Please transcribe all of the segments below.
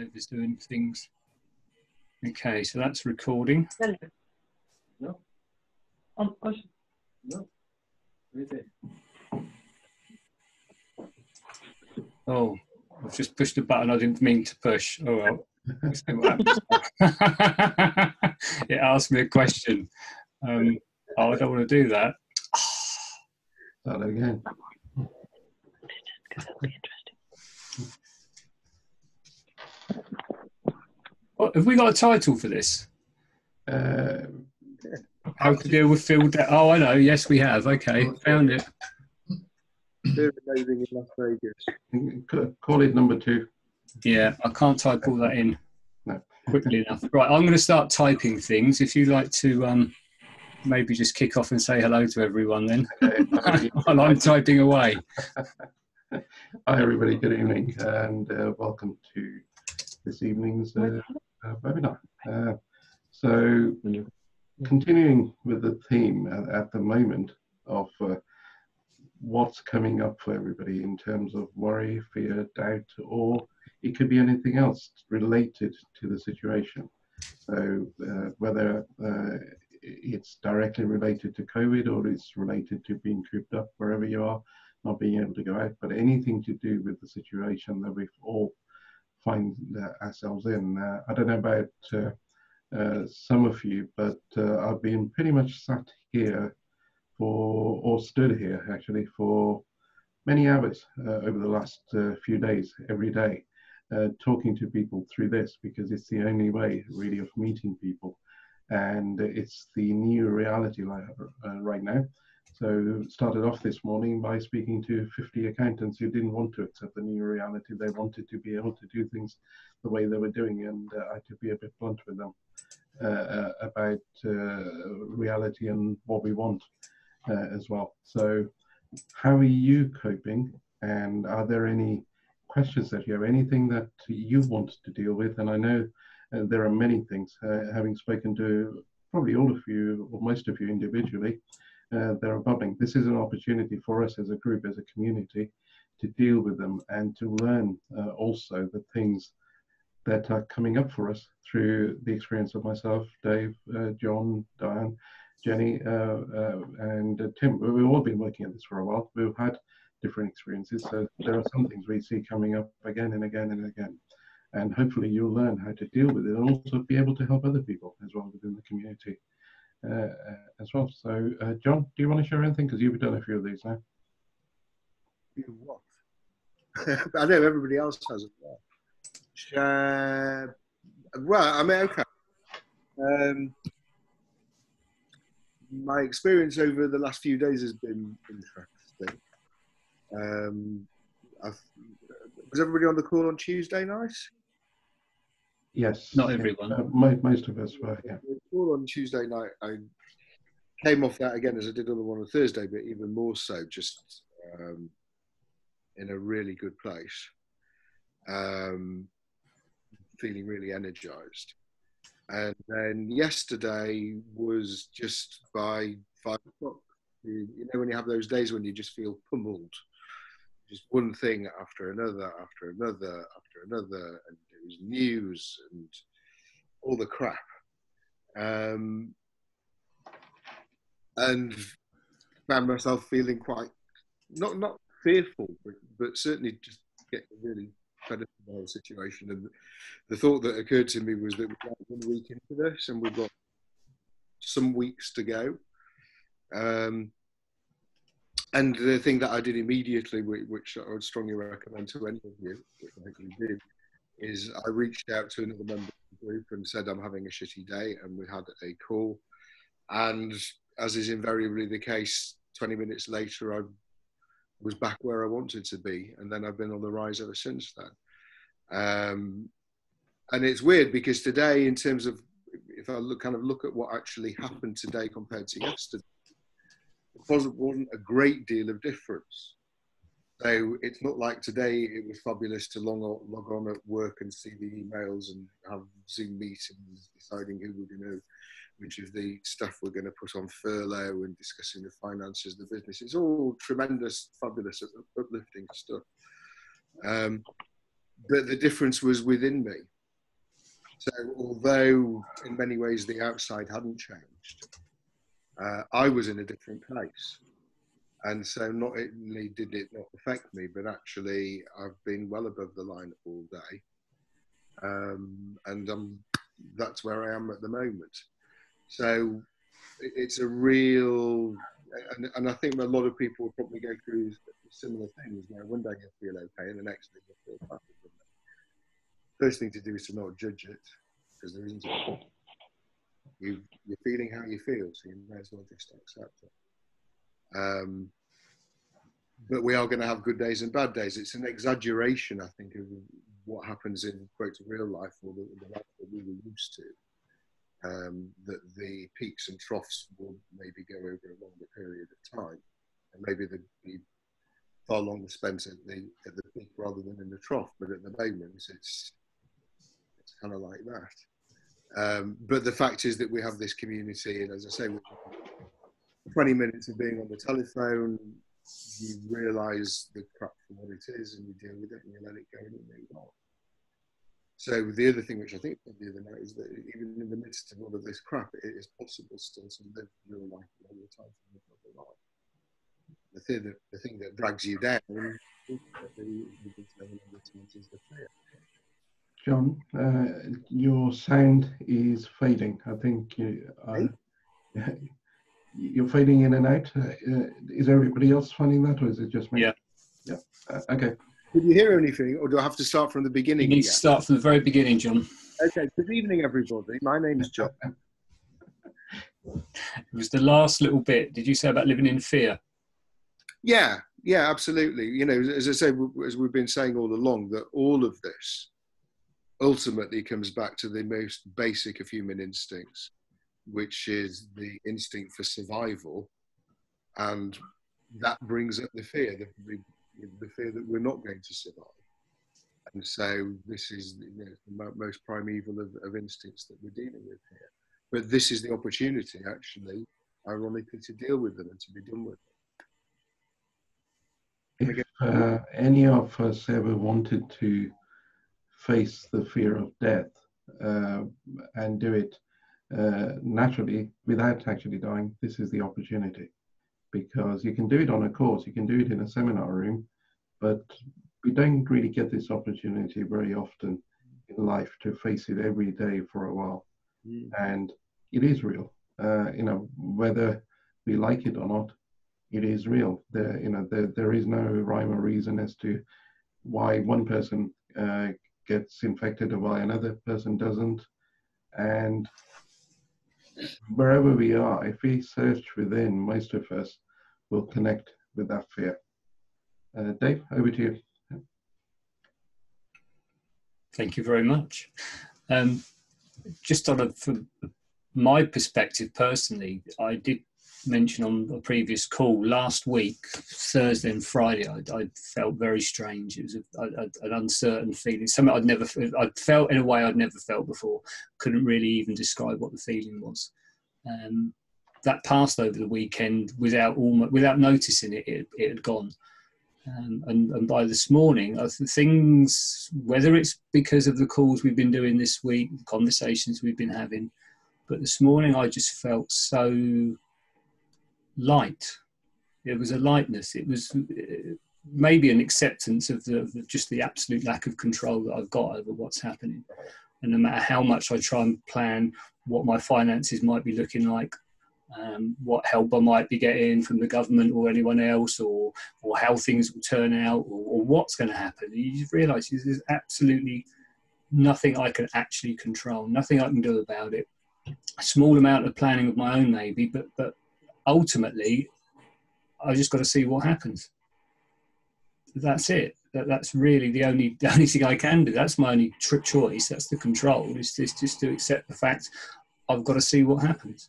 Dave is doing things. Okay, so that's recording. No. No. Oh, I've just pushed a button I didn't mean to push. Oh well. Let's see what happens. It asked me a question. Oh, I don't want to do that. Start it again. Because that'll be interesting. What, have we got a title for this? How to deal with field. Oh, I know. Yes, we have. Okay, found it. Fear of living in Las Vegas. Call it number 2. Yeah, I can't type all that in No. quickly enough. Right, I'm going to start typing things. If you'd like to maybe just kick off and say hello to everyone then. Okay. While I'm typing away. Hi everybody, good evening and welcome to this evening's webinar. So continuing with the theme at the moment of what's coming up for everybody in terms of worry, fear, doubt, or it could be anything else related to the situation. So whether it's directly related to COVID or it's related to being cooped up wherever you are, not being able to go out, but anything to do with the situation that we've all find ourselves in. I don't know about some of you, but I've been pretty much sat here or stood here actually for many hours over the last few days, every day, talking to people through this, because it's the only way really of meeting people. And it's the new reality right now. So started off this morning by speaking to 50 accountants who didn't want to accept the new reality. They wanted to be able to do things the way they were doing, and I had to be a bit blunt with them about reality and what we want as well. So how are you coping, and are there any questions that you have, anything that you want to deal with? And I know there are many things, having spoken to probably all of you or most of you individually, that are bubbling. This is an opportunity for us as a group, as a community, to deal with them and to learn also the things that are coming up for us through the experience of myself, Dave, John, Diane, Jenny, and Tim. We've all been working at this for a while. We've had different experiences, so there are some things we see coming up again and again and again. And hopefully you'll learn how to deal with it and also be able to help other people as well within the community as well. So, John, do you want to share anything? Because you've done a few of these now. You what? I know everybody else has as well. Well, I mean, okay. My experience over the last few days has been interesting. Was everybody on the call on Tuesday night? Yes. Not everyone. Most of us were, yeah. The call on Tuesday night, I came off that again as I did on the one on Thursday, but even more so, just in a really good place, feeling really energized. And then yesterday was just by 5 o'clock. You know, when you have those days when you just feel pummeled, just one thing after another, after another, after another, and it was news and all the crap. And found myself feeling quite, not fearful, but certainly just getting really fed up with the whole situation. And the thought that occurred to me was that we've got 1 week into this and we've got some weeks to go. And the thing that I did immediately, which I would strongly recommend to any of you, which I think you do, is I reached out to another member of the group and said, I'm having a shitty day, and we had a call. And as is invariably the case, 20 minutes later, I was back where I wanted to be. And then I've been on the rise ever since then. And it's weird because today, in terms of, if I look at what actually happened today compared to yesterday, it wasn't a great deal of difference. So it's not like today it was fabulous to log on at work and see the emails and have Zoom meetings deciding who we're going to, which of the stuff we're going to put on furlough and discussing the finances of the business. It's all tremendous, fabulous, uplifting stuff. But the difference was within me. So although in many ways the outside hadn't changed, I was in a different place. And so not only did it not affect me, but actually I've been well above the line all day. And that's where I am at the moment. So it's a real, and I think a lot of people will probably go through similar things. You know, one day you'll feel okay, and the next day you'll feel bad. First thing to do is to not judge it, because there isn't. You're feeling how you feel, so you may as well just accept it. But we are going to have good days and bad days. It's an exaggeration, I think, of what happens in quote real life, or the life that we were used to. That the peaks and troughs will maybe go over a longer period of time, and maybe they'd be far longer spent at the peak rather than in the trough. But at the moment, it's kind of like that. But the fact is that we have this community, and as I say, 20 minutes of being on the telephone, you realise the crap for what it is, and you deal with it, and you let it go, and you move on. So the other thing which I think the other night is that even in the midst of all of this crap, it is possible still to live your life all the time from the life. The thing that drags you down is the fear. John, your sound is fading. I think you're fading in and out. Is everybody else finding that, or is it just me? Yeah. Yeah. Okay. Did you hear anything, or do I have to start from the beginning? You need to start from the very beginning, John. Okay. Good evening, everybody. My name's John. It was the last little bit. Did you say about living in fear? Yeah, absolutely. You know, as I say, as we've been saying all along, that all of this ultimately comes back to the most basic of human instincts, which is the instinct for survival, and that brings up the fear, the fear that we're not going to survive. And so this is the most primeval of instincts that we're dealing with here. But this is the opportunity, actually, ironically, to deal with them and to be done with them. If any of us ever wanted to face the fear of death and do it naturally without actually dying, this is the opportunity. Because you can do it on a course, you can do it in a seminar room, but we don't really get this opportunity very often in life to face it every day for a while. And it is real, whether we like it or not, it is real. There is no rhyme or reason as to why one person gets infected or why another person doesn't. And wherever we are, if we search within, most of us will connect with that fear. Dave, over to you. Thank you very much. Just from my perspective personally, I did mention on a previous call last week, Thursday and Friday, I felt very strange. It was an uncertain feeling, something I'd felt in a way I'd never felt before. Couldn't really even describe what the feeling was. That passed over the weekend without noticing it. It had gone. And by this morning, things, whether it's because of the calls we've been doing this week, the conversations we've been having, but this morning I just felt so light. It was a lightness. It was maybe an acceptance of just the absolute lack of control that I've got over what's happening. And no matter how much I try and plan what my finances might be looking like, what help I might be getting from the government or anyone else, or how things will turn out, or what's going to happen, you just realise there's absolutely nothing I can actually control, nothing I can do about it. A small amount of planning of my own maybe, but ultimately I just got to see what happens. That's it. That's really the only thing I can do. That's my only choice. That's the control. Is just to accept the fact I've got to see what happens.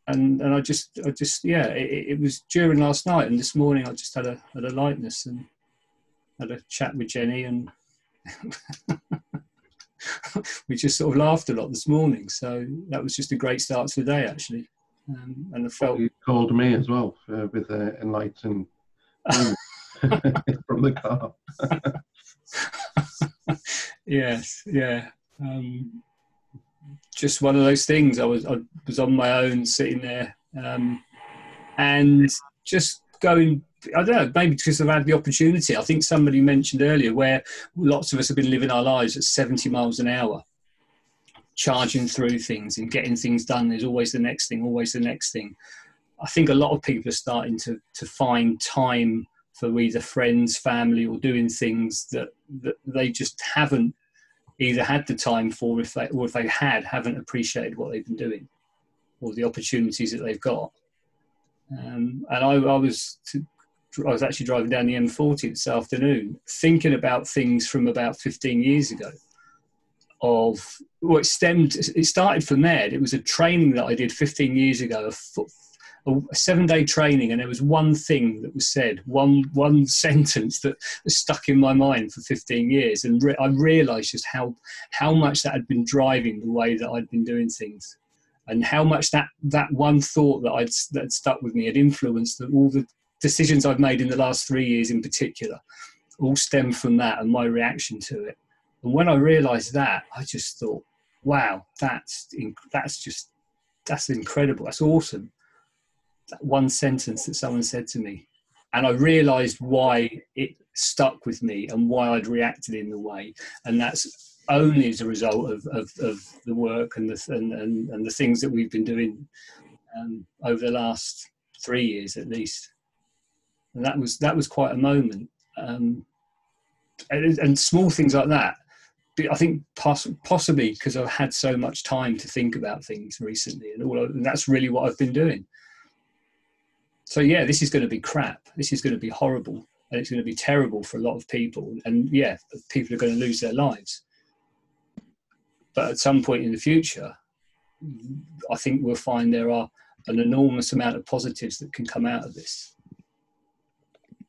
And I just it was during last night and this morning I just had a lightness and had a chat with Jenny, and we just sort of laughed a lot this morning. So that was just a great start to the day, actually. And I felt you called me as well with a enlightened from the car. Yes, yeah. Um, just one of those things. I was on my own, sitting there, and just going. I don't know, maybe because I've had the opportunity. I think somebody mentioned earlier where lots of us have been living our lives at 70 miles an hour, charging through things and getting things done. There's always the next thing, always the next thing. I think a lot of people are starting to find time for either friends, family, or doing things that they just haven't either had the time for, or if they haven't appreciated what they've been doing or the opportunities that they've got. And I was actually driving down the M40 this afternoon, thinking about things from about 15 years ago. It started from there. It was a training that I did 15 years ago, a 7-day training, and there was one thing that was said, one sentence that stuck in my mind for 15 years, and I realised just how much that had been driving the way that I'd been doing things, and how much that one thought that had stuck with me had influenced all the decisions I've made in the last 3 years in particular, all stemmed from that and my reaction to it. And when I realised that, I just thought, wow, that's incredible, that's awesome. That one sentence that someone said to me, and I realised why it stuck with me and why I'd reacted in the way, and that's only as a result of the work and the things that we've been doing over the last 3 years at least. And that was quite a moment, and small things like that. I think possibly because I've had so much time to think about things recently, and that's really what I've been doing. So yeah, this is going to be crap. This is going to be horrible, and it's going to be terrible for a lot of people. And yeah, people are going to lose their lives. But at some point in the future, I think we'll find there are an enormous amount of positives that can come out of this.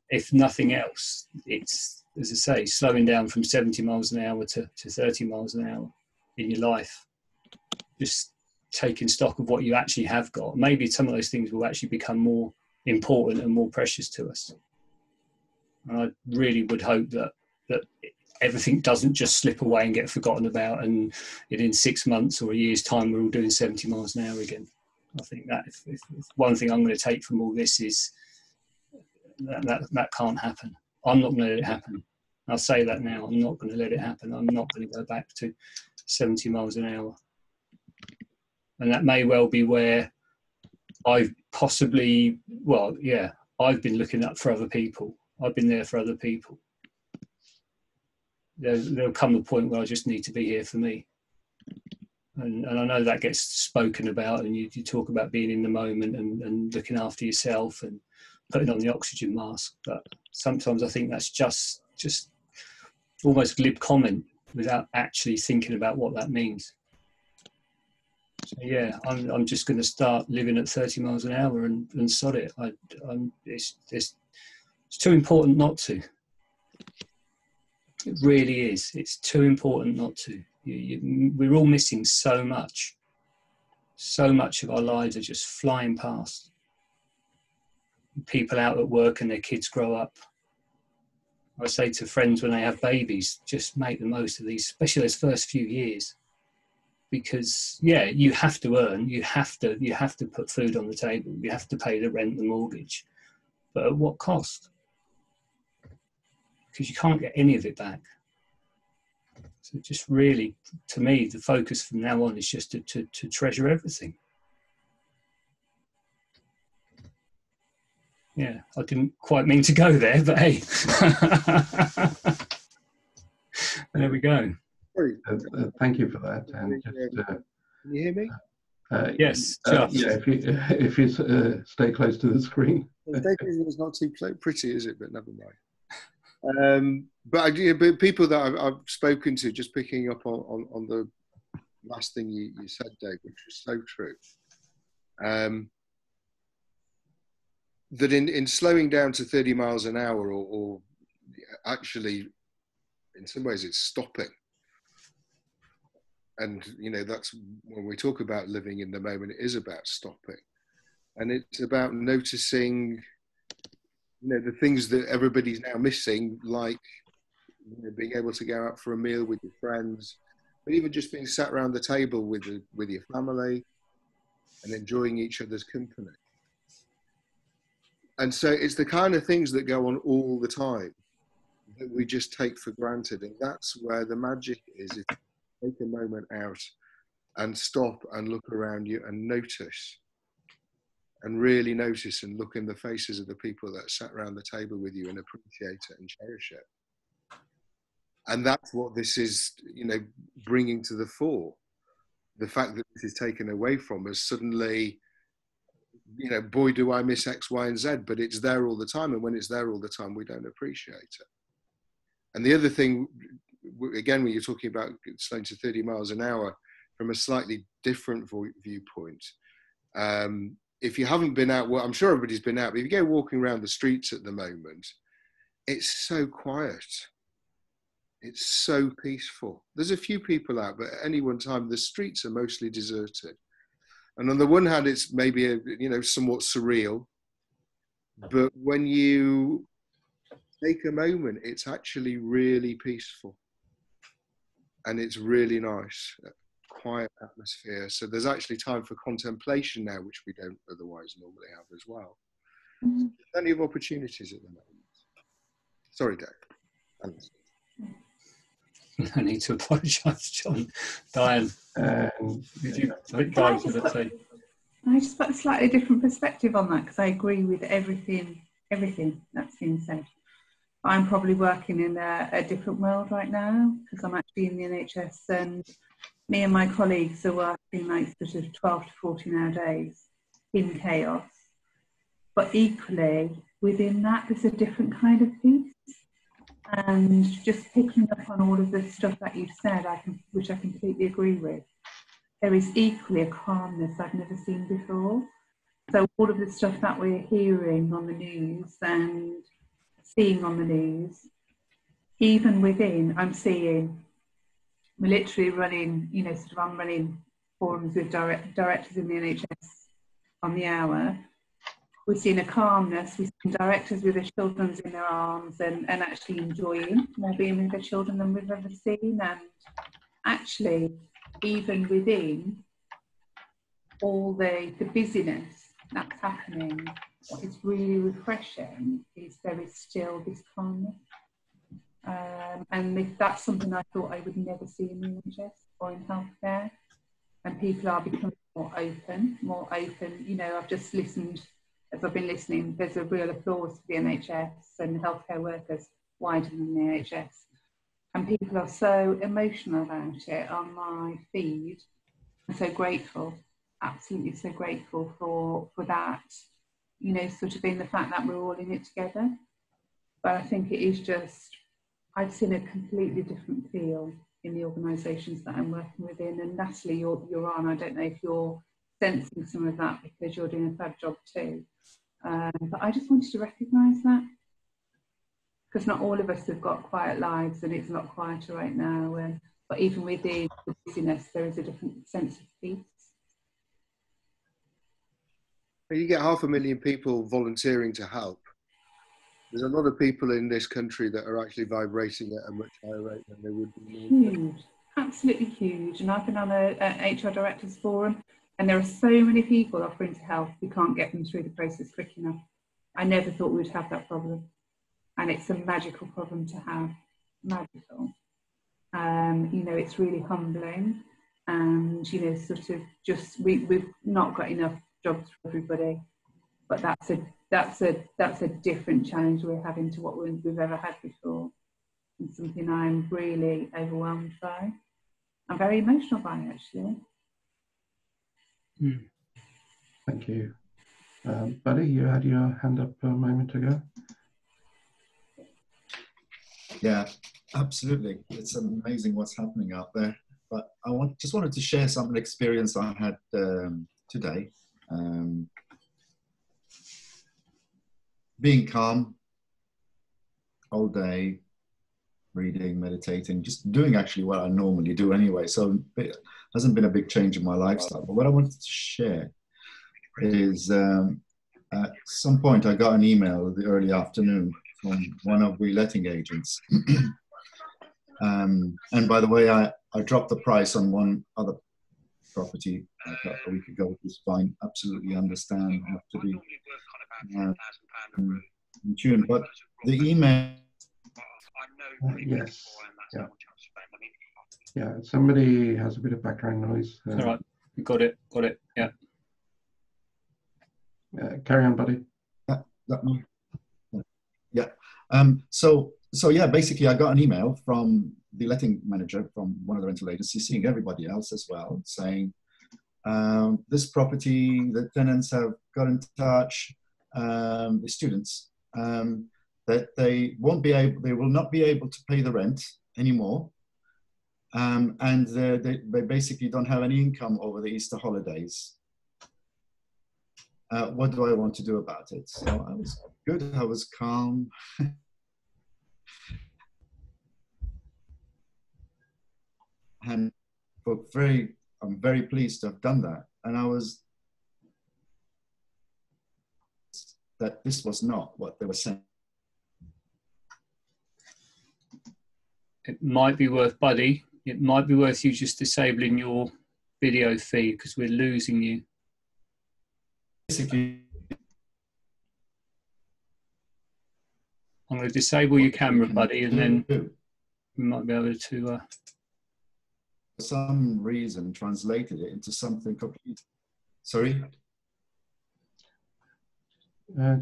If nothing else, it's, as I say, slowing down from 70 miles an hour to 30 miles an hour in your life. Just taking stock of what you actually have got. Maybe some of those things will actually become more important and more precious to us. And I really would hope that everything doesn't just slip away and get forgotten about, and in 6 months or a year's time we're all doing 70 miles an hour again. I think that if one thing I'm going to take from all this is that can't happen. I'm not going to let it happen. I'll say that now. I'm not going to let it happen. I'm not going to go back to 70 miles an hour. And that may well be where I've possibly, I've been looking up for other people. I've been there for other people. There'll come a point where I just need to be here for me. And I know that gets spoken about, and you talk about being in the moment and looking after yourself and putting on the oxygen mask. But sometimes I think that's just almost glib comment without actually thinking about what that means. So yeah, I'm just going to start living at 30 miles an hour and sod it. It's too important not to. It really is. It's too important not to. We're all missing so much. So much of our lives are just flying past. People out at work and their kids grow up. I say to friends when they have babies, just make the most of these, especially those first few years. Because yeah, you have to earn, you have to put food on the table, you have to pay the rent, the mortgage. But at what cost? Because you can't get any of it back. So just really, to me, the focus from now on is just to treasure everything. Yeah, I didn't quite mean to go there, but hey, there we go. Thank you for that. And just, Can you hear me? Yes. Yeah, if you stay close to the screen. It's not too pretty, is it? But never mind. But people that I've spoken to, just picking up on the last thing you said, Dave, which was so true. That in slowing down to 30 miles an hour, or actually, in some ways, it's stopping. And, that's when we talk about living in the moment, it is about stopping. And it's about noticing, the things that everybody's now missing, like being able to go out for a meal with your friends, but even just being sat around the table with your family and enjoying each other's company. And so it's the kind of things that go on all the time that we just take for granted. And that's where the magic is take a moment out and stop and look around you and notice. And really notice and look in the faces of the people that sat around the table with you and appreciate it and cherish it. And that's what this is, you know, bringing to the fore. The fact that this is taken away from us suddenly, you know, boy, do I miss X, Y, and Z, but it's there all the time. And when it's there all the time, we don't appreciate it. And the other thing, again, when you're talking about slowing to 30 miles an hour from a slightly different viewpoint, if you haven't been out, well, I'm sure everybody's been out, but if you go walking around the streets at the moment, it's so quiet. It's so peaceful. There's a few people out, but at any one time, the streets are mostly deserted. And on the one hand, it's maybe, somewhat surreal. But when you take a moment, it's actually really peaceful. And it's really nice, quiet atmosphere. So there's actually time for contemplation now, which we don't otherwise normally have as well. Plenty of opportunities at the moment. Sorry, Dave. I need to apologise, John. Diane, did you guys want to say? I just put a slightly different perspective on that because I agree with everything that's been said. I'm probably working in a different world right now because I'm actually in the NHS, and me and my colleagues are working like sort of 12 to 14-hour days in chaos. But equally, within that, there's a different kind of peace. And just picking up on all of the stuff that you've said, which I completely agree with, there is equally a calmness I've never seen before. So all of the stuff that we're hearing on the news and seeing on the news, even within, we're literally running, I'm running forums with directors in the NHS on the hour. We've seen a calmness, we've seen directors with their children in their arms and actually enjoying more being with their children than we've ever seen. And actually, even within all the busyness that's happening, what is really refreshing is there is still this calmness. And that's something I thought I would never see in the NHS or in healthcare. And people are becoming more open. I've just listened. As I've been listening, there's a real applause for the NHS and healthcare workers wider than the NHS. And people are so emotional about it on my feed. I'm so grateful, absolutely so grateful for that, sort of being the fact that we're all in it together. But I think it is just, I've seen a completely different feel in the organisations that I'm working within. And Natalie, you're on, I don't know if you're sensing some of that because you're doing a fab job too. But I just wanted to recognise that because not all of us have got quiet lives and it's a lot quieter right now. But even within the busyness, there is a different sense of peace. You get 500,000 people volunteering to help. There's a lot of people in this country that are actually vibrating at a much higher rate than they would be. Huge, absolutely huge. And I've been on a HR Directors Forum, and there are so many people offering to help. We can't get them through the process quick enough. I never thought we'd have that problem. And it's a magical problem to have, magical. It's really humbling. And, sort of just, we've not got enough jobs for everybody. But that's a different challenge we're having to what we've ever had before. And something I'm really overwhelmed by. I'm very emotional by it, actually. Thank you. Buddy, you had your hand up a moment ago. Yeah, absolutely. It's amazing what's happening out there. But I just wanted to share some experience I had today. Being calm all day, reading, meditating, just doing actually what I normally do anyway. So it hasn't been a big change in my lifestyle. But what I wanted to share is at some point I got an email in the early afternoon from one of the letting agents. And by the way, I dropped the price on one other property a week ago, which is fine. Absolutely understand. You have to be in tune. But the email. Yes. Yeah. Yeah. Somebody has a bit of background noise. All right. Got it. Got it. Yeah. Carry on, buddy. Yeah. So yeah, basically I got an email from the letting manager from one of the rental agencies, seeing everybody else as well, saying this property, the tenants have got in touch, the students, that they will not be able to pay the rent anymore, and they basically don't have any income over the Easter holidays. What do I want to do about it? So I was good, I was calm. And I'm very pleased to have done that. And that this was not what they were saying. It might be worth, buddy, it might be worth you just disabling your video feed because we're losing you. Basically, I'm going to disable your camera, buddy, and then we might be able to... for some reason, translated it into something completely... Sorry?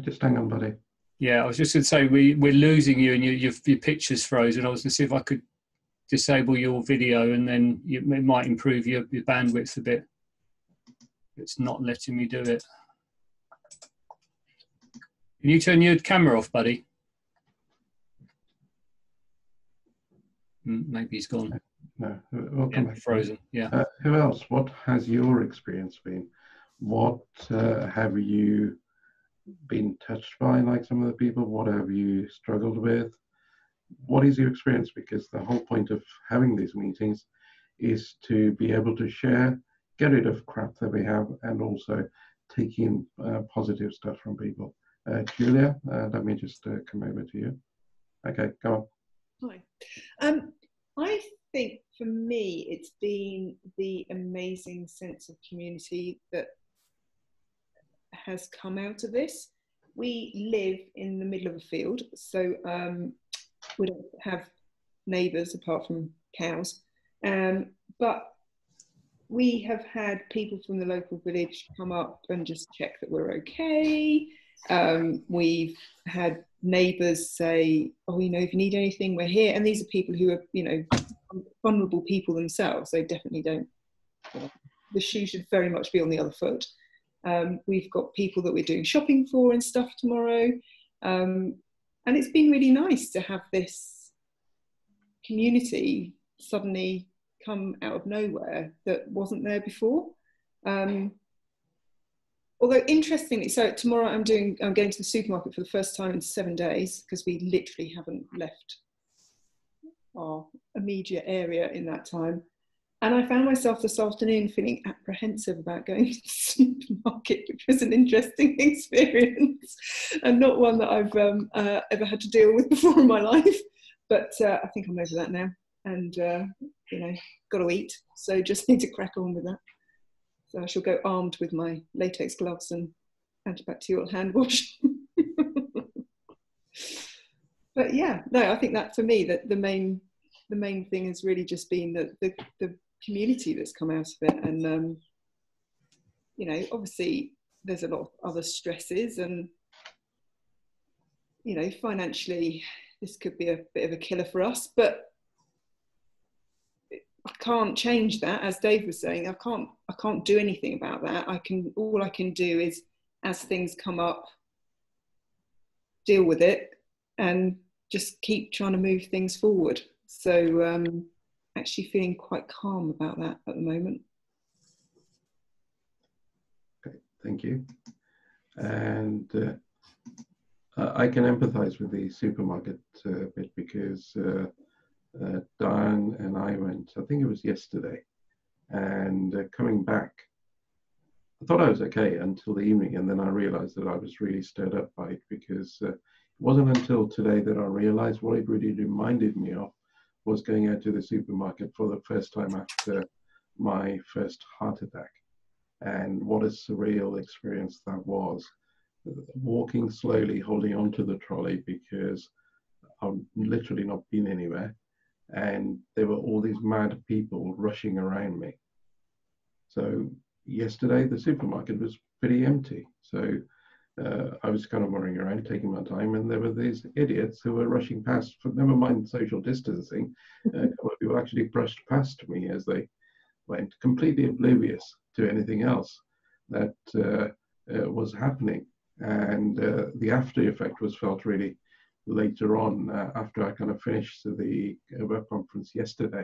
Just hang on, buddy. Yeah, I was just going to say, we're losing you and your picture's frozen. I was going to see if I could disable your video and then it might improve your bandwidth a bit. It's not letting me do it. Can you turn your camera off, buddy? Maybe he's gone. No, we'll come back. Frozen, yeah. Who else? What has your experience been? What have you been touched by, like some of the people? What have you struggled with? What is your experience? Because the whole point of having these meetings is to be able to share, get rid of crap that we have, and also take in positive stuff from people. Julia, let me just come over to you. Okay, go on. Hi. I think for me, it's been the amazing sense of community that has come out of this. We live in the middle of a field, so we don't have neighbours apart from cows, but we have had people from the local village come up and just check that we're okay. We've had neighbours say, oh, you know, if you need anything, we're here. And these are people who are, you know, vulnerable people themselves. They definitely don't, the shoe should very much be on the other foot. We've got people that we're doing shopping for and stuff tomorrow. And it's been really nice to have this community suddenly come out of nowhere that wasn't there before. Although interestingly, so tomorrow I'm going to the supermarket for the first time in 7 days because we literally haven't left our immediate area in that time. And I found myself this afternoon feeling apprehensive about going to the supermarket, which was an interesting experience and not one that I've ever had to deal with before in my life. But I think I'm over that now, and you know, got to eat, so just need to crack on with that. So I shall go armed with my latex gloves and antibacterial hand wash. But yeah, no, I think that for me, that the main thing has really just been the community that's come out of it. And you know, obviously there's a lot of other stresses, and you know, financially this could be a bit of a killer for us, but I can't change that. As Dave was saying, I can't do anything about that. All I can do is, as things come up, deal with it and just keep trying to move things forward. So actually feeling quite calm about that at the moment. Okay, thank you. And I can empathise with the supermarket bit because Diane and I went, I think it was yesterday, and coming back, I thought I was okay until the evening, and then I realised that I was really stirred up by it because it wasn't until today that I realised what it really reminded me of was going out to the supermarket for the first time after my first heart attack. And what a surreal experience that was. Walking slowly, holding onto the trolley because I've literally not been anywhere. And there were all these mad people rushing around me. So yesterday, the supermarket was pretty empty. So I was kind of wandering around, taking my time, and there were these idiots who were rushing past, for never mind social distancing, who actually brushed past me as they went, completely oblivious to anything else that was happening. And the after effect was felt really later on, after I kind of finished the web conference yesterday.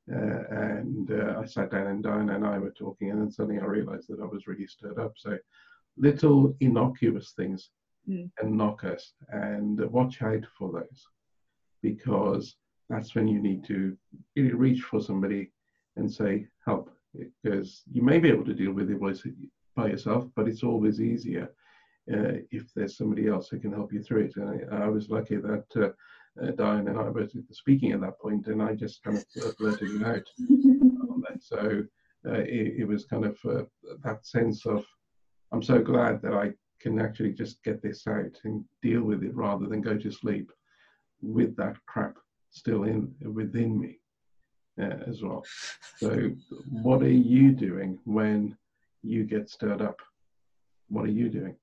I sat down and Diana and I were talking, and then suddenly I realized that I was really stirred up. So little innocuous things can knock us, and watch out for those, because that's when you need to really reach for somebody and say, help, because you may be able to deal with it by yourself, but it's always easier if there's somebody else who can help you through it. And I was lucky that Diane and I were speaking at that point, and I just kind of blurted it out on that. So it was kind of that sense of, I'm so glad that I can actually just get this out and deal with it rather than go to sleep with that crap still within me as well. So what are you doing when you get stirred up? What are you doing?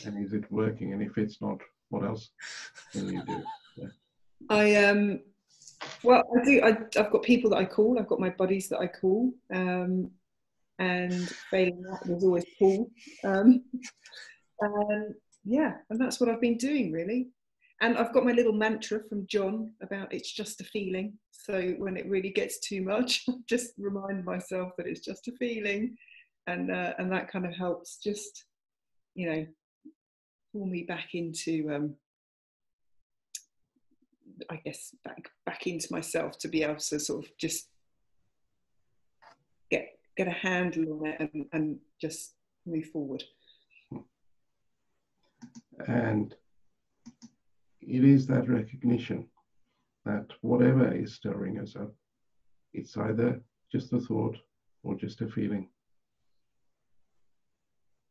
And is it working? And if it's not, what else can you do? Yeah. Well, I do. I've got people that I call. I've got my buddies that I call. And failing that, there's always Paul. And yeah, and that's what I've been doing really. And I've got my little mantra from John about it's just a feeling. So when it really gets too much, I just remind myself that it's just a feeling, and that kind of helps just, you know, pull me back into, I guess, back into myself, to be able to sort of just get a handle on it and just move forward. And it is that recognition that whatever is stirring us up, it's either just a thought or just a feeling,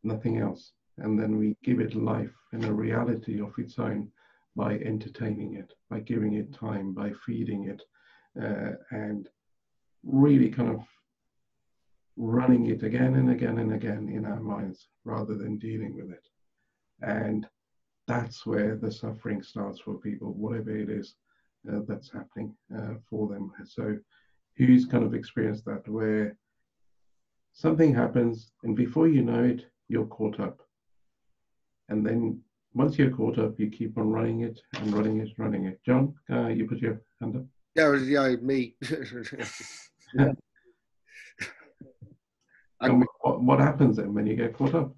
nothing else. And then we give it life and a reality of its own by entertaining it, by giving it time, by feeding it, and really kind of running it again and again and again in our minds rather than dealing with it. And that's where the suffering starts for people, whatever it is that's happening for them. So who's kind of experienced that, where something happens and before you know it, you're caught up. And then once you're caught up, you keep on running it and running it, running it. John, you put your hand up. Yeah, me. Yeah. And what happens then when you get caught up?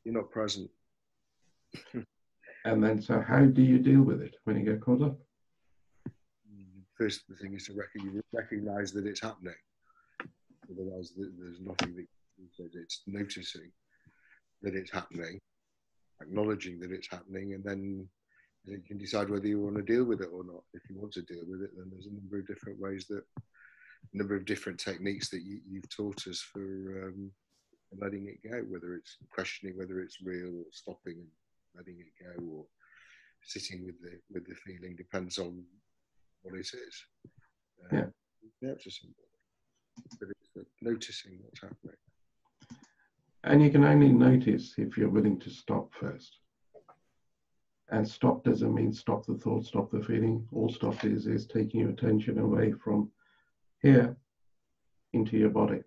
You're not present. And then, so how do you deal with it when you get caught up? First, the thing is to recognize that it's happening. Otherwise, there's nothing that it's noticing that it's happening, acknowledging that it's happening, and then you can decide whether you want to deal with it or not. If you want to deal with it, then there's a number of different ways, a number of different techniques that you've taught us for letting it go, whether it's questioning whether it's real, or stopping and letting it go, or sitting with the feeling, depends on what it is. Yeah, it's just simple. But it's noticing what's happening. And you can only notice if you're willing to stop first. And stop doesn't mean stop the thought, stop the feeling. All stop is taking your attention away from here into your body.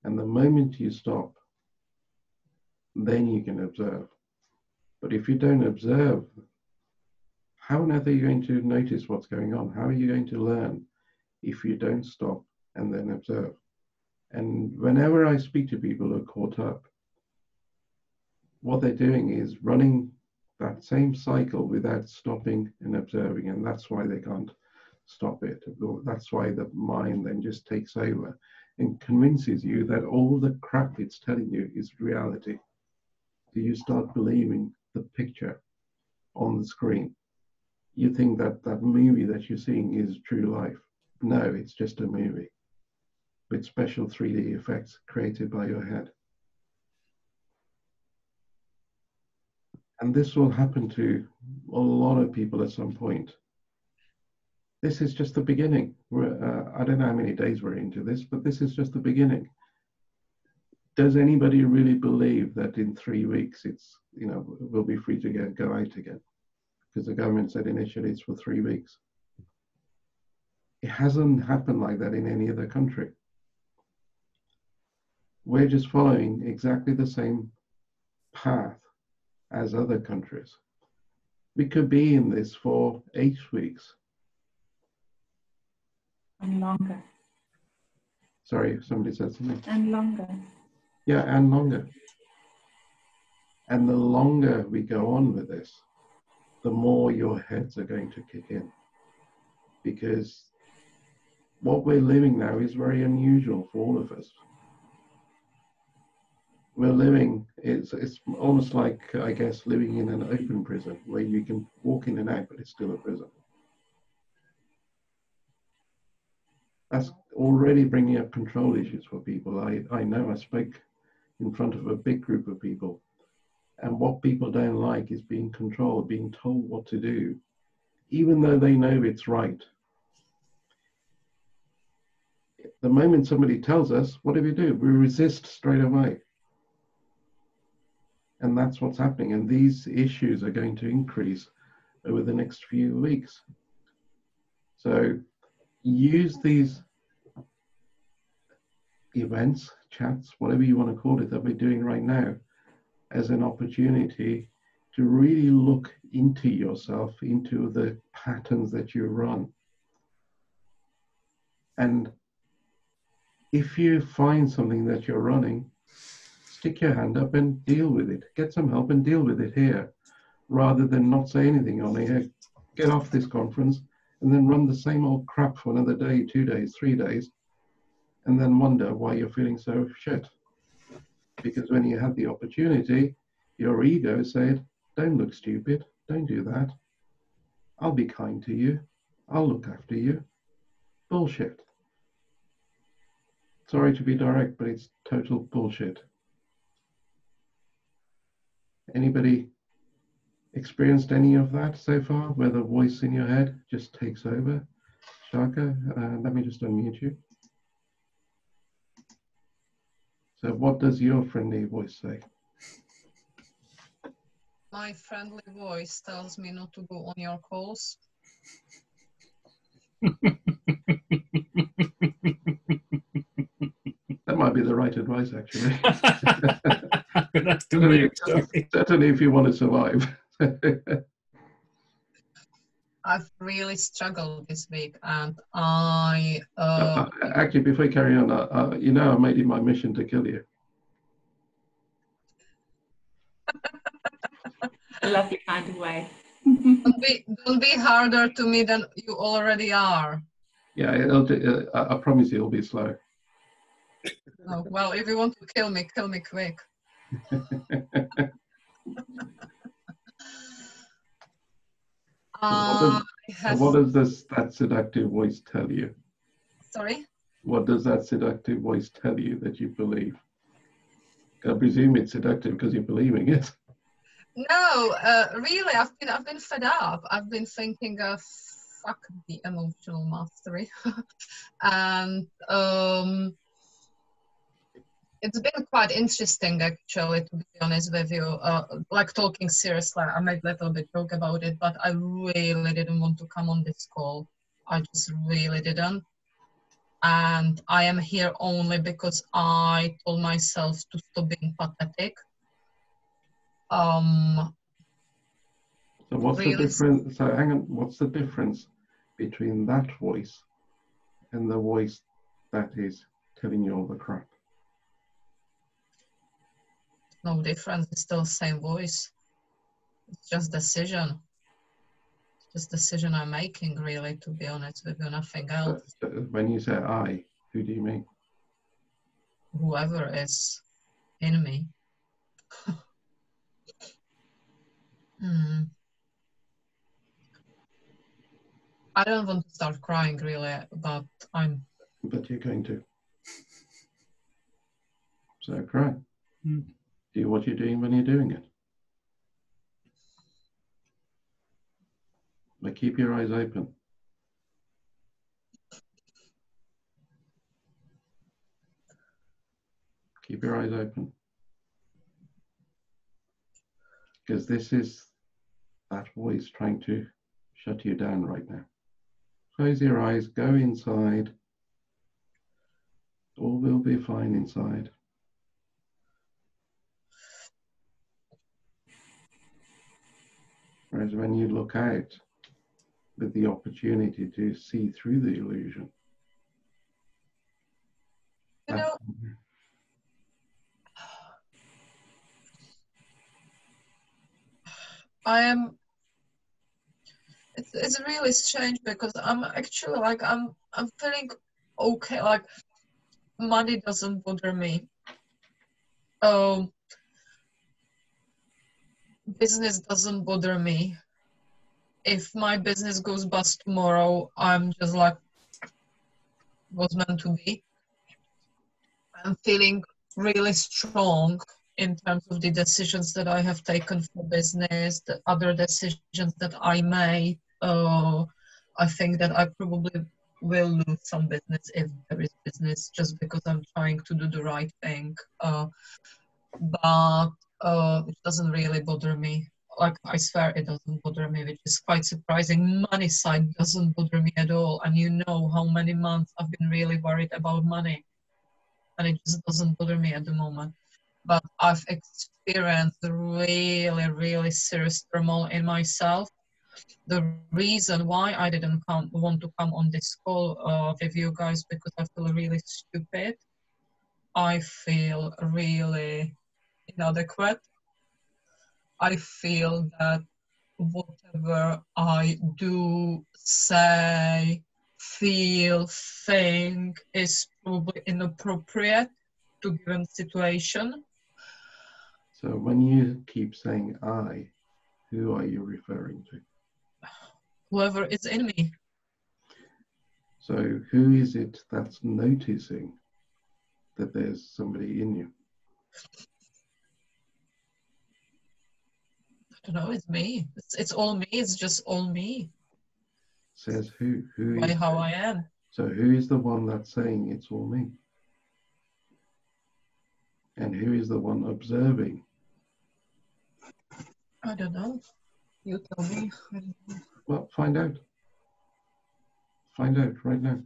And the moment you stop, then you can observe. But if you don't observe, how on earth are you going to notice what's going on? How are you going to learn if you don't stop and then observe? And whenever I speak to people who are caught up, what they're doing is running that same cycle without stopping and observing, and that's why they can't stop it. That's why the mind then just takes over and convinces you that all the crap it's telling you is reality. So you start believing the picture on the screen. you think that that movie that you're seeing is true life. No, it's just a movie with special 3D effects created by your head. And this will happen to a lot of people at some point. This is just the beginning. I don't know how many days we're into this, but this is just the beginning. Does anybody really believe that in 3 weeks it's, we'll be free to go out again? Because the government said initially it's for 3 weeks. It hasn't happened like that in any other country. We're just following exactly the same path as other countries. We could be in this for 8 weeks. And longer. Sorry, somebody said something. And longer. Yeah, and longer. And the longer we go on with this, the more your heads are going to kick in. Because what we're living now is very unusual for all of us. We're living, it's almost like, I guess, living in an open prison where you can walk in and out, but it's still a prison. That's already bringing up control issues for people. I know I spoke in front of a big group of people, and what people don't like is being controlled, being told what to do, even though they know it's right. The moment somebody tells us, what do? We resist straight away. And that's what's happening. And these issues are going to increase over the next few weeks. So use these events, chats, whatever you want to call it, that we're doing right now as an opportunity to really look into yourself, into the patterns that you run. And if you find something that you're running, stick your hand up and deal with it. Get some help and deal with it here, rather than not say anything on it. Get off this conference and then run the same old crap for another day, 2 days, 3 days, and then wonder why you're feeling so shit. Because when you had the opportunity, your ego said, don't look stupid, don't do that. I'll be kind to you. I'll look after you. Bullshit. Sorry to be direct, but it's total bullshit. Anybody experienced any of that so far, where the voice in your head just takes over? Shaka, let me just unmute you. So what does your friendly voice say? My friendly voice tells me not to go on your calls. That might be the right advice, actually. That's the move, certainly if you want to survive. I've really struggled this week, and actually, before you carry on, I made it my mission to kill you. A lovely kind of way. don't be harder to me than you already are. Yeah, I promise you it'll be slow. Oh, well, if you want to kill me quick. What does that seductive voice tell you? Sorry? What does that seductive voice tell you that you believe? I presume it's seductive because you're believing it. No, really, I've been fed up. I've been thinking of fuck the emotional mastery, and it's been quite interesting, actually, to be honest with you. Like, talking seriously, I made a little bit joke about it, but I really didn't want to come on this call. I just really didn't. And I am here only because I told myself to stop being pathetic. So what's really, the difference? So hang on, what's the difference between that voice and the voice that is telling you all the crap? no difference. It's still the same voice. It's just decision. It's just decision I'm making, really, to be honest with you, nothing else. When you say I, who do you mean? Whoever is in me. I don't want to start crying really, but I'm. But you're going to. So cry. Do what you're doing when you're doing it. But keep your eyes open. Keep your eyes open. Because this is that voice trying to shut you down right now. Close your eyes, go inside. All will be fine inside. Whereas when you look out with the opportunity to see through the illusion, You know, I am. It's really strange because I'm actually like I'm feeling okay. Like money doesn't bother me. Business doesn't bother me. If my business goes bust tomorrow, I'm just like was meant to be. I'm feeling really strong in terms of the decisions that I have taken for business, the other decisions that I made. I think that I probably will lose some business if there is business just because I'm trying to do the right thing. But it doesn't really bother me. Like, I swear it doesn't bother me, which is quite surprising. Money side doesn't bother me at all. And you know how many months I've been really worried about money. And it just doesn't bother me at the moment. But I've experienced really, really serious turmoil in myself. The reason why I didn't want to come on this call with you guys, because I feel really stupid. I feel really inadequate. I feel that whatever I do, say, feel, think is probably inappropriate to given situation. so when you keep saying I, who are you referring to? Whoever is in me. So who is it that's noticing that there's somebody in you? I don't know, it's me. It's all me. It's just all me. Says who? Who By is how I am. So who is the one that's saying it's all me? And who is the one observing? I don't know. You tell me. Well, find out. Find out right now.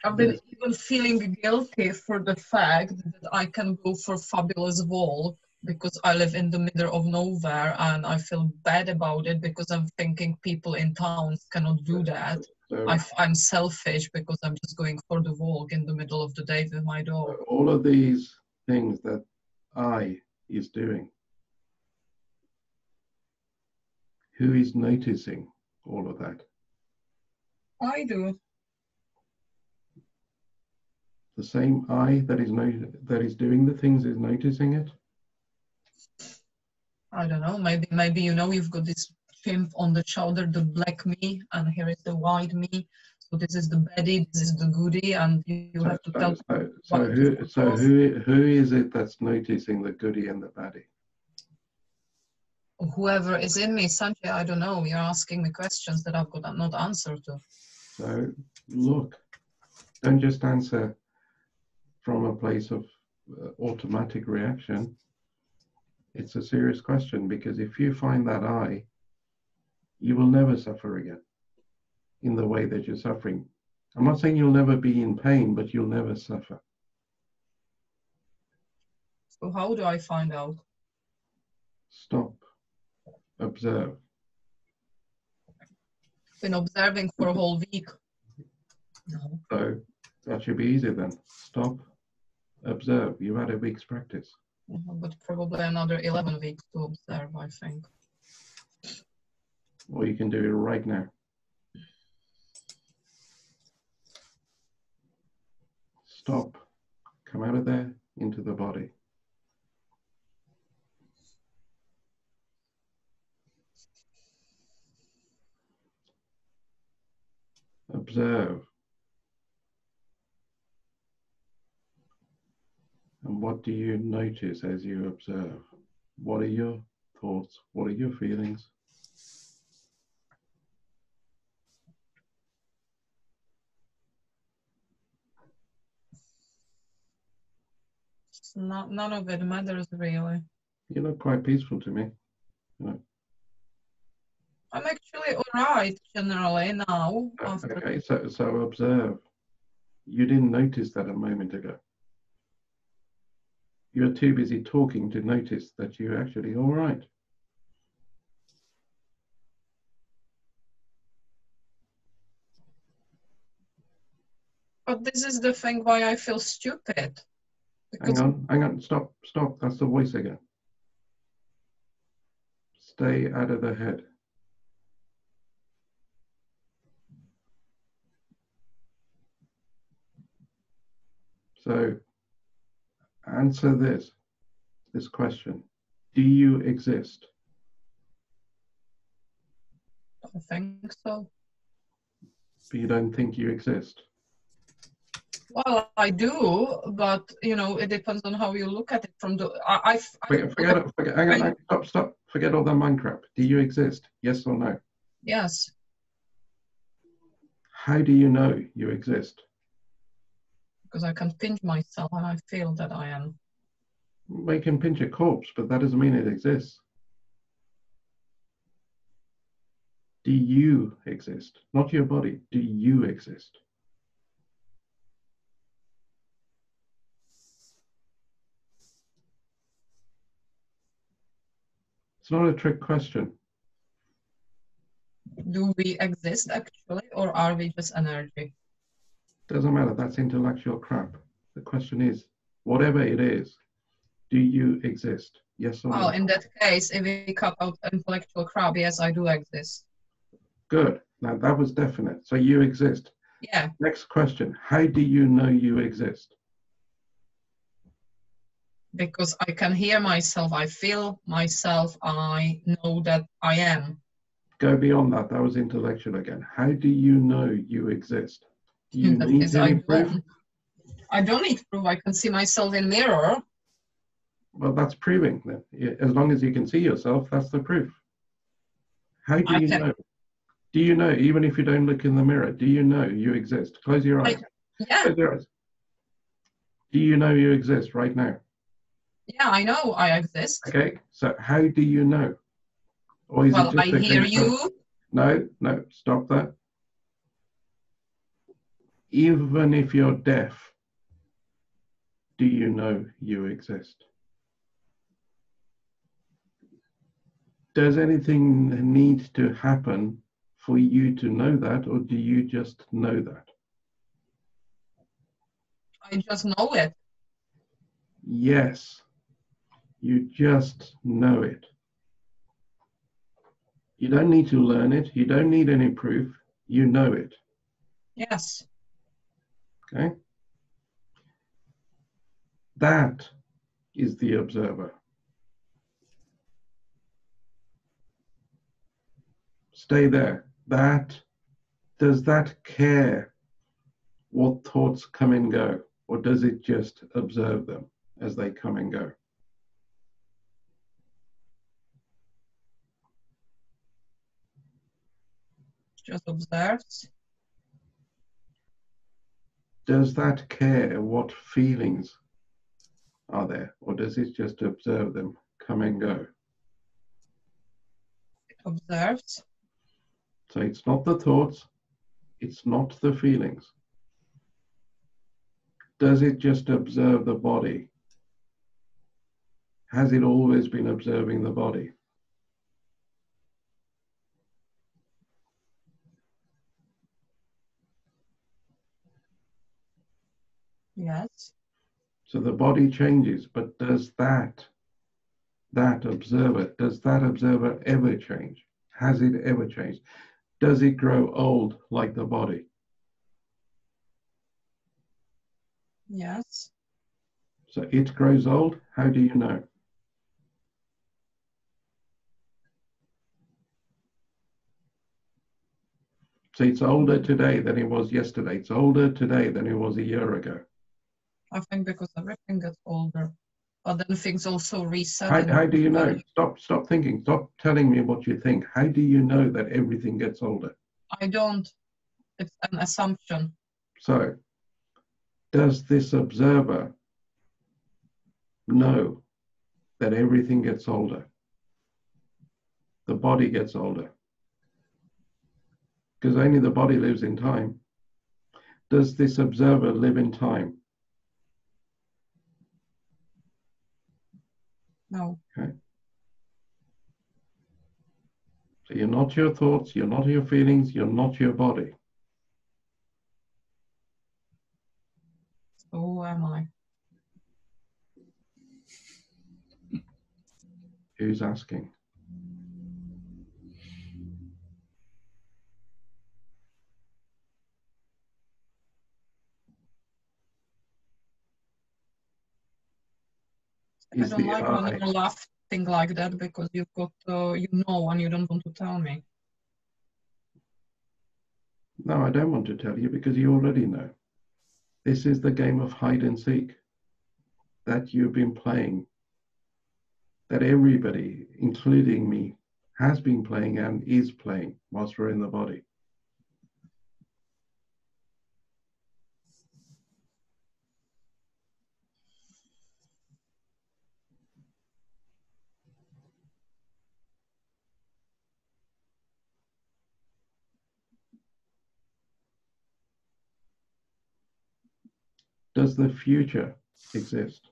I've been even feeling guilty for the fact that I can go for fabulous walk because I live in the middle of nowhere, and I feel bad about it because I'm thinking people in towns cannot do that. So I'm selfish because I'm just going for the walk in the middle of the day with my dog. all of these things that I is doing, who is noticing all of that? I do. The same I that is doing the things is noticing it. I don't know. Maybe you know you've got this chimp on the shoulder, the black me, and here is the white me. So this is the baddie, this is the goodie, and you have to tell. Who is it that's noticing the goodie and the baddie? Whoever is in me, Sanjay, I don't know. You're asking me questions that I've got not answer to. So look, don't just answer from a place of automatic reaction. It's a serious question, because if you find that I, you will never suffer again in the way that you're suffering. I'm not saying you'll never be in pain, but you'll never suffer. So how do I find out? Stop. Observe. Been observing for a whole week. No. So that should be easy then. Stop. Observe. You've had a week's practice. But probably another 11 weeks to observe, I think. Or you can do it right now. Stop. Come out of there into the body. observe. And what do you notice as you observe? What are your thoughts? What are your feelings? None of it matters really. You look quite peaceful to me. You know. I'm actually all right generally now. Okay, so observe. You didn't notice that a moment ago. You're too busy talking to notice that you're actually all right. But this is the thing why I feel stupid. Hang on, stop, that's the voice again. Stay out of the head. So answer this question. Do you exist? I think so. But you don't think you exist? Well, I do, but you know, it depends on how you look at it. From the, Forget. Hang on, stop. Forget all that mind crap. Do you exist? Yes or no? Yes. How do you know you exist? Because I can pinch myself and I feel that I am. We can pinch a corpse, but that doesn't mean it exists. Do you exist? Not your body. Do you exist? It's not a trick question. Do we exist actually, or are we just energy? Doesn't matter. That's intellectual crap. The question is, whatever it is, do you exist? Yes or no? Well, in that case, if we cut out intellectual crap, yes, I do exist. Good. Now that was definite. So you exist. Yeah. Next question. How do you know you exist? Because I can hear myself, I feel myself, I know that I am. Go beyond that. That was intellectual again. How do you know you exist? Do you need any proof? I don't need proof. I can see myself in mirror. Well, that's proving then. As long as you can see yourself, that's the proof. How do you know? Do you know, even if you don't look in the mirror, do you know you exist? Close your eyes. Yeah. Close your eyes. Do you know you exist right now? Yeah, I know I exist. Okay, so how do you know? Or is well, it just I hear you. No, stop that. Even if you're deaf, do you know you exist? Does anything need to happen for you to know that, or do you just know that? I just know it. Yes, you just know it. You don't need to learn it. You don't need any proof. You know it. Yes. Okay? That is the observer. Stay there. Does that care what thoughts come and go, or does it just observe them as they come and go? Just observes. Does that care what feelings are there, or does it just observe them come and go? It observes. So it's not the thoughts, it's not the feelings. Does it just observe the body? Has it always been observing the body? Yes. So the body changes, but does that observer ever change? Has it ever changed? Does it grow old like the body? Yes. So it grows old. How do you know? So it's older today than it was yesterday. It's older today than it was a year ago. I think because everything gets older, but then things also reset. How do you know? Stop thinking. Stop telling me what you think. How do you know that everything gets older? I don't. It's an assumption. So, does this observer know that everything gets older? The body gets older. Because only the body lives in time. Does this observer live in time? No. Okay. So you're not your thoughts, you're not your feelings, you're not your body. So who am I? Who's asking? I don't like when you're laughing like that because you've got, you know, and you don't want to tell me. No, I don't want to tell you because you already know. This is the game of hide and seek that you've been playing, that everybody, including me, has been playing and is playing whilst we're in the body. Does the future exist?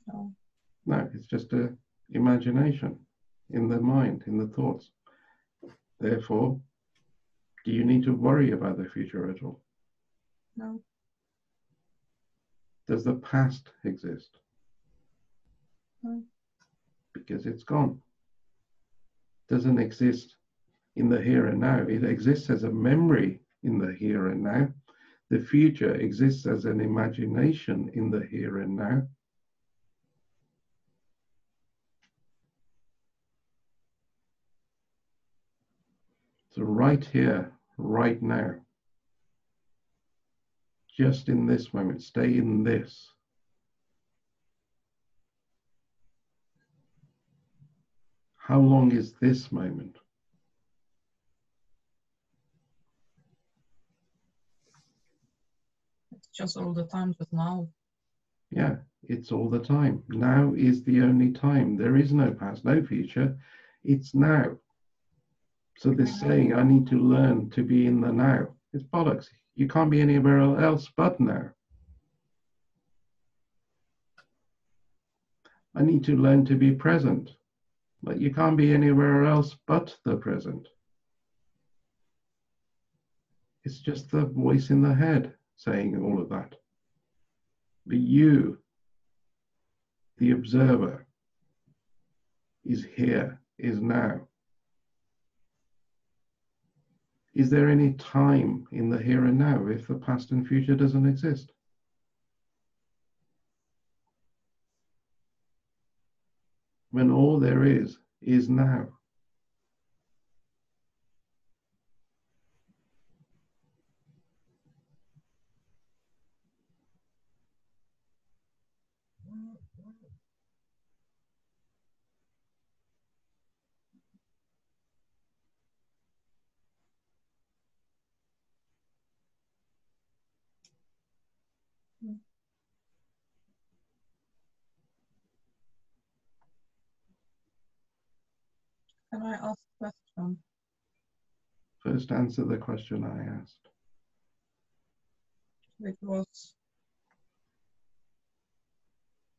No. No, it's just an imagination in the mind, in the thoughts. Therefore, do you need to worry about the future at all? No. Does the past exist? No. Because it's gone. Doesn't exist in the here and now. It exists as a memory in the here and now. The future exists as an imagination in the here and now. So right here, right now, just in this moment, stay in this. How long is this moment? It's just all the time, just now. Yeah, it's all the time. Now is the only time. There is no past, no future. It's now. So this saying, I need to learn to be in the now, it's bollocks. You can't be anywhere else but now. I need to learn to be present, but you can't be anywhere else but the present. It's just the voice in the head saying all of that. But you, the observer, is here, is now. Is there any time in the here and now if the past and future doesn't exist? When all there is now. Can I ask a question? First answer the question I asked. It was,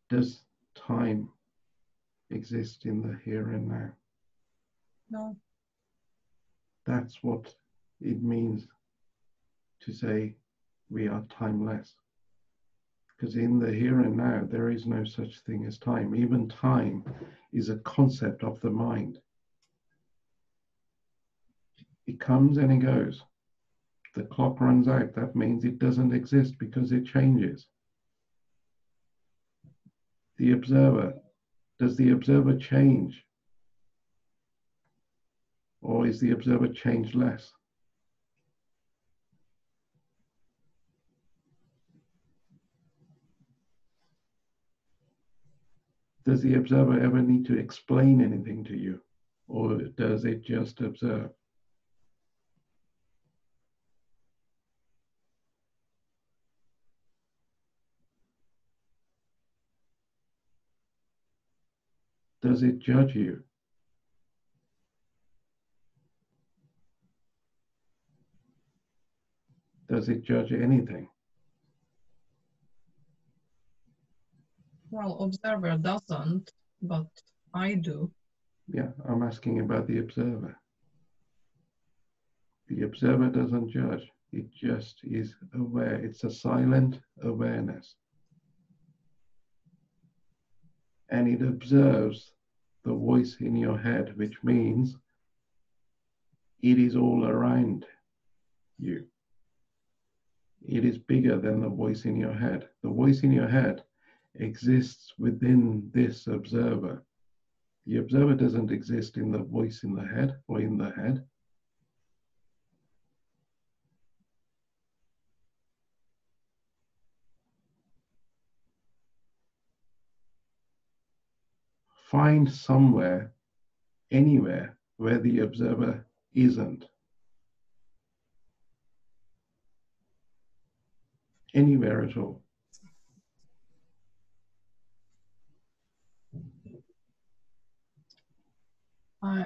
Does time exist in the here and now? no. That's what it means to say we are timeless. Because in the here and now, there is no such thing as time. Even time is a concept of the mind. It comes and it goes. The clock runs out. That means it doesn't exist because it changes. The observer, does the observer change? Or is the observer changed less? Does the observer ever need to explain anything to you? Or does it just observe? Does it judge you? Does it judge anything? Well, observer doesn't, but I do. Yeah, I'm asking about the observer. The observer doesn't judge. It just is aware. It's a silent awareness. And it observes the voice in your head, which means it is all around you. It is bigger than the voice in your head. The voice in your head exists within this observer. The observer doesn't exist in the voice in the head or in the head. Find somewhere, anywhere, where the observer isn't. Anywhere at all. I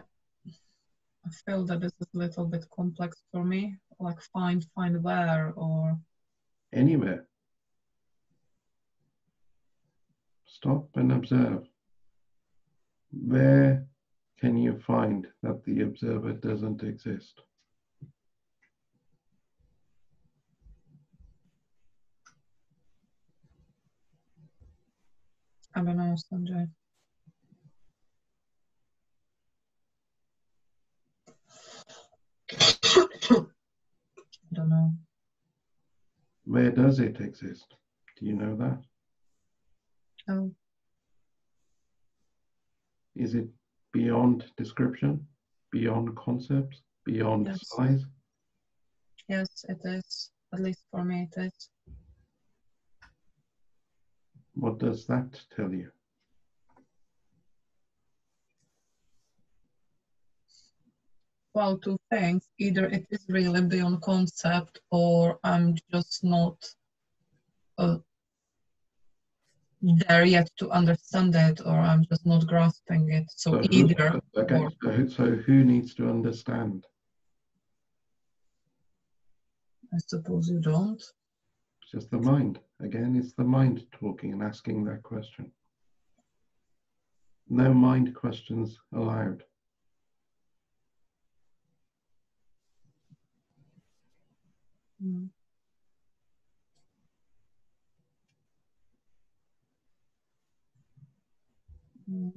feel that this is a little bit complex for me, like find where or... Anywhere. Stop and observe. Where can you find that the observer doesn't exist? I don't know, Sanjay. I don't know. Where does it exist? Do you know that? Oh. Is it beyond description, beyond concepts, beyond Yes. size? Yes, it is. At least for me, it is. What does that tell you? Well, two things. Either it is really beyond concept, or I'm just not there yet to understand it, or I'm just not grasping it. So either. So who needs to understand? I suppose you don't. It's just the mind. Again, it's the mind talking and asking that question. No mind questions allowed. Mm. Mm.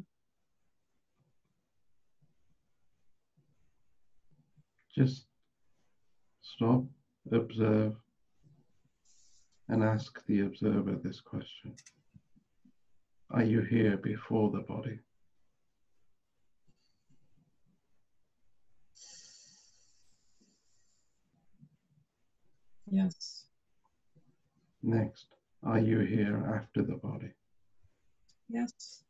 Just stop, observe, and ask the observer this question. Are you here before the body? Yes. Next, are you here after the body? Yes.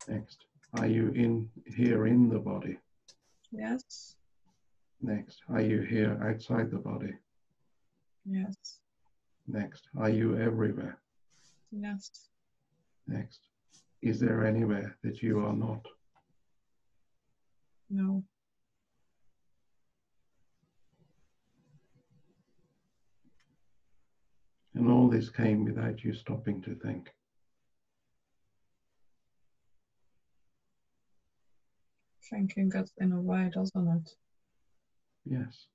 Next, are you here in the body? Yes. Next, are you here outside the body? Yes. Next, are you everywhere? Yes. Next, is there anywhere that you are not? No. And all this came without you stopping to think. Thinking gets in a way, doesn't it? Yes.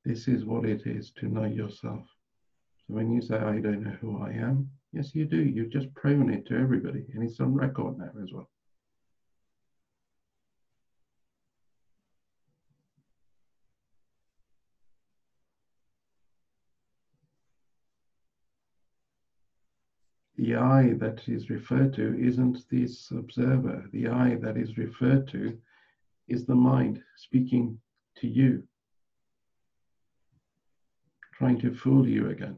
This is what it is to know yourself. So when you say, I don't know who I am, yes, you do. You've just proven it to everybody, and it's on record now as well. the I that is referred to isn't this observer. The I that is referred to is the mind speaking to you, trying to fool you again.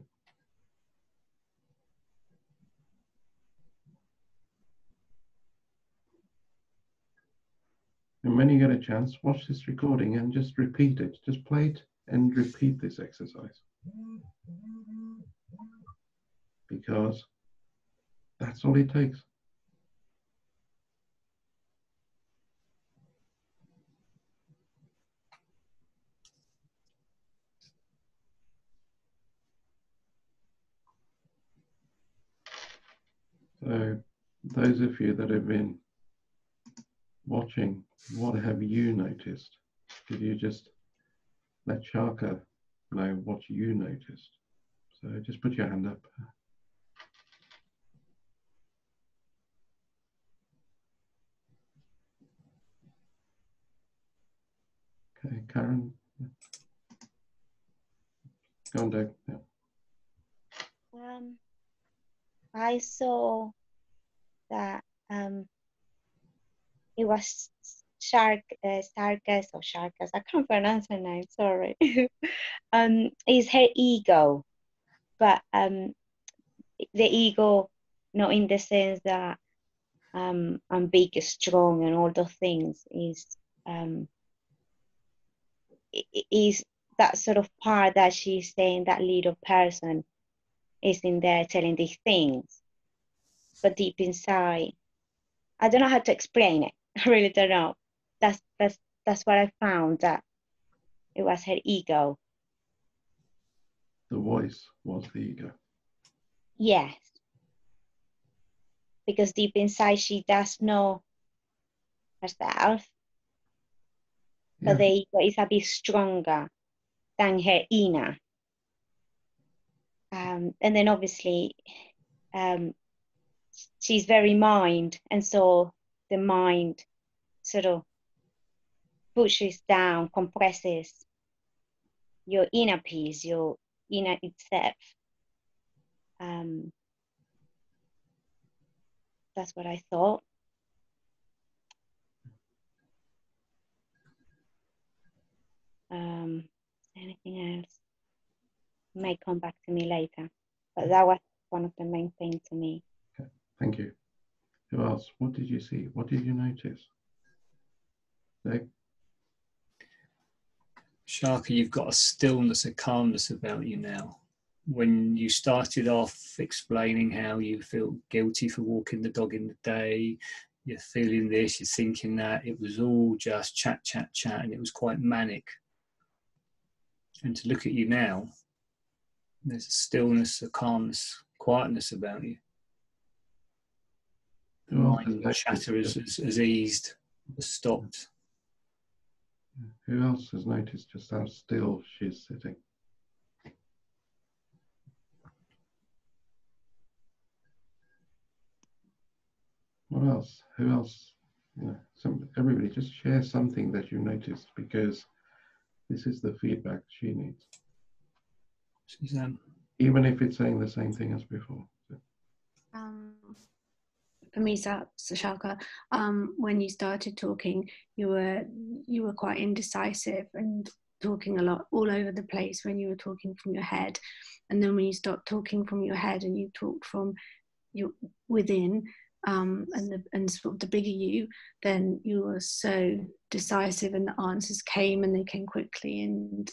And when you get a chance, watch this recording and just repeat it. Just play it and repeat this exercise. Because that's all it takes. So those of you that have been watching, what have you noticed? Did you just let Shaka know what you noticed? So just put your hand up. Okay, Karen. Go on, Dave. Yeah. I saw that it was Sarkas or Sharkas. I can't pronounce her name. Sorry. Is her ego, but the ego, not in the sense that I'm big, strong, and all those things. Is that sort of part that she's saying, that little person is in there telling these things, but deep inside, I don't know how to explain it. I really don't know. That's what I found, that it was her ego. The voice was the ego. Yes. Because deep inside she does know herself, but the ego is a bit stronger than her inner. And then obviously she's very mind, and so the mind sort of pushes down, compresses your inner peace, your inner itself. That's what I thought. Anything else may come back to me later, but that was one of the main things to me. Okay, thank you. Who else? What did you see? What did you notice? Dave? Shaka, you've got a stillness, a calmness about you now. When you started off explaining how you feel guilty for walking the dog in the day, you're feeling this, you're thinking that, it was all just chat, chat, chat, and it was quite manic. And to look at you now, there's a stillness, a calmness, quietness about you. The mind chatter has eased, has stopped. Who else has noticed just how still she's sitting? What else? Who else? You know, everybody just share something that you noticed, because this is the feedback she needs. Suzanne? Even if it's saying the same thing as before. For me, Shaka, when you started talking, you were quite indecisive and talking a lot all over the place when you were talking from your head. And then when you stopped talking from your head and you talked from your within, and sort of the bigger you, then you were so decisive, and the answers came, and they came quickly, and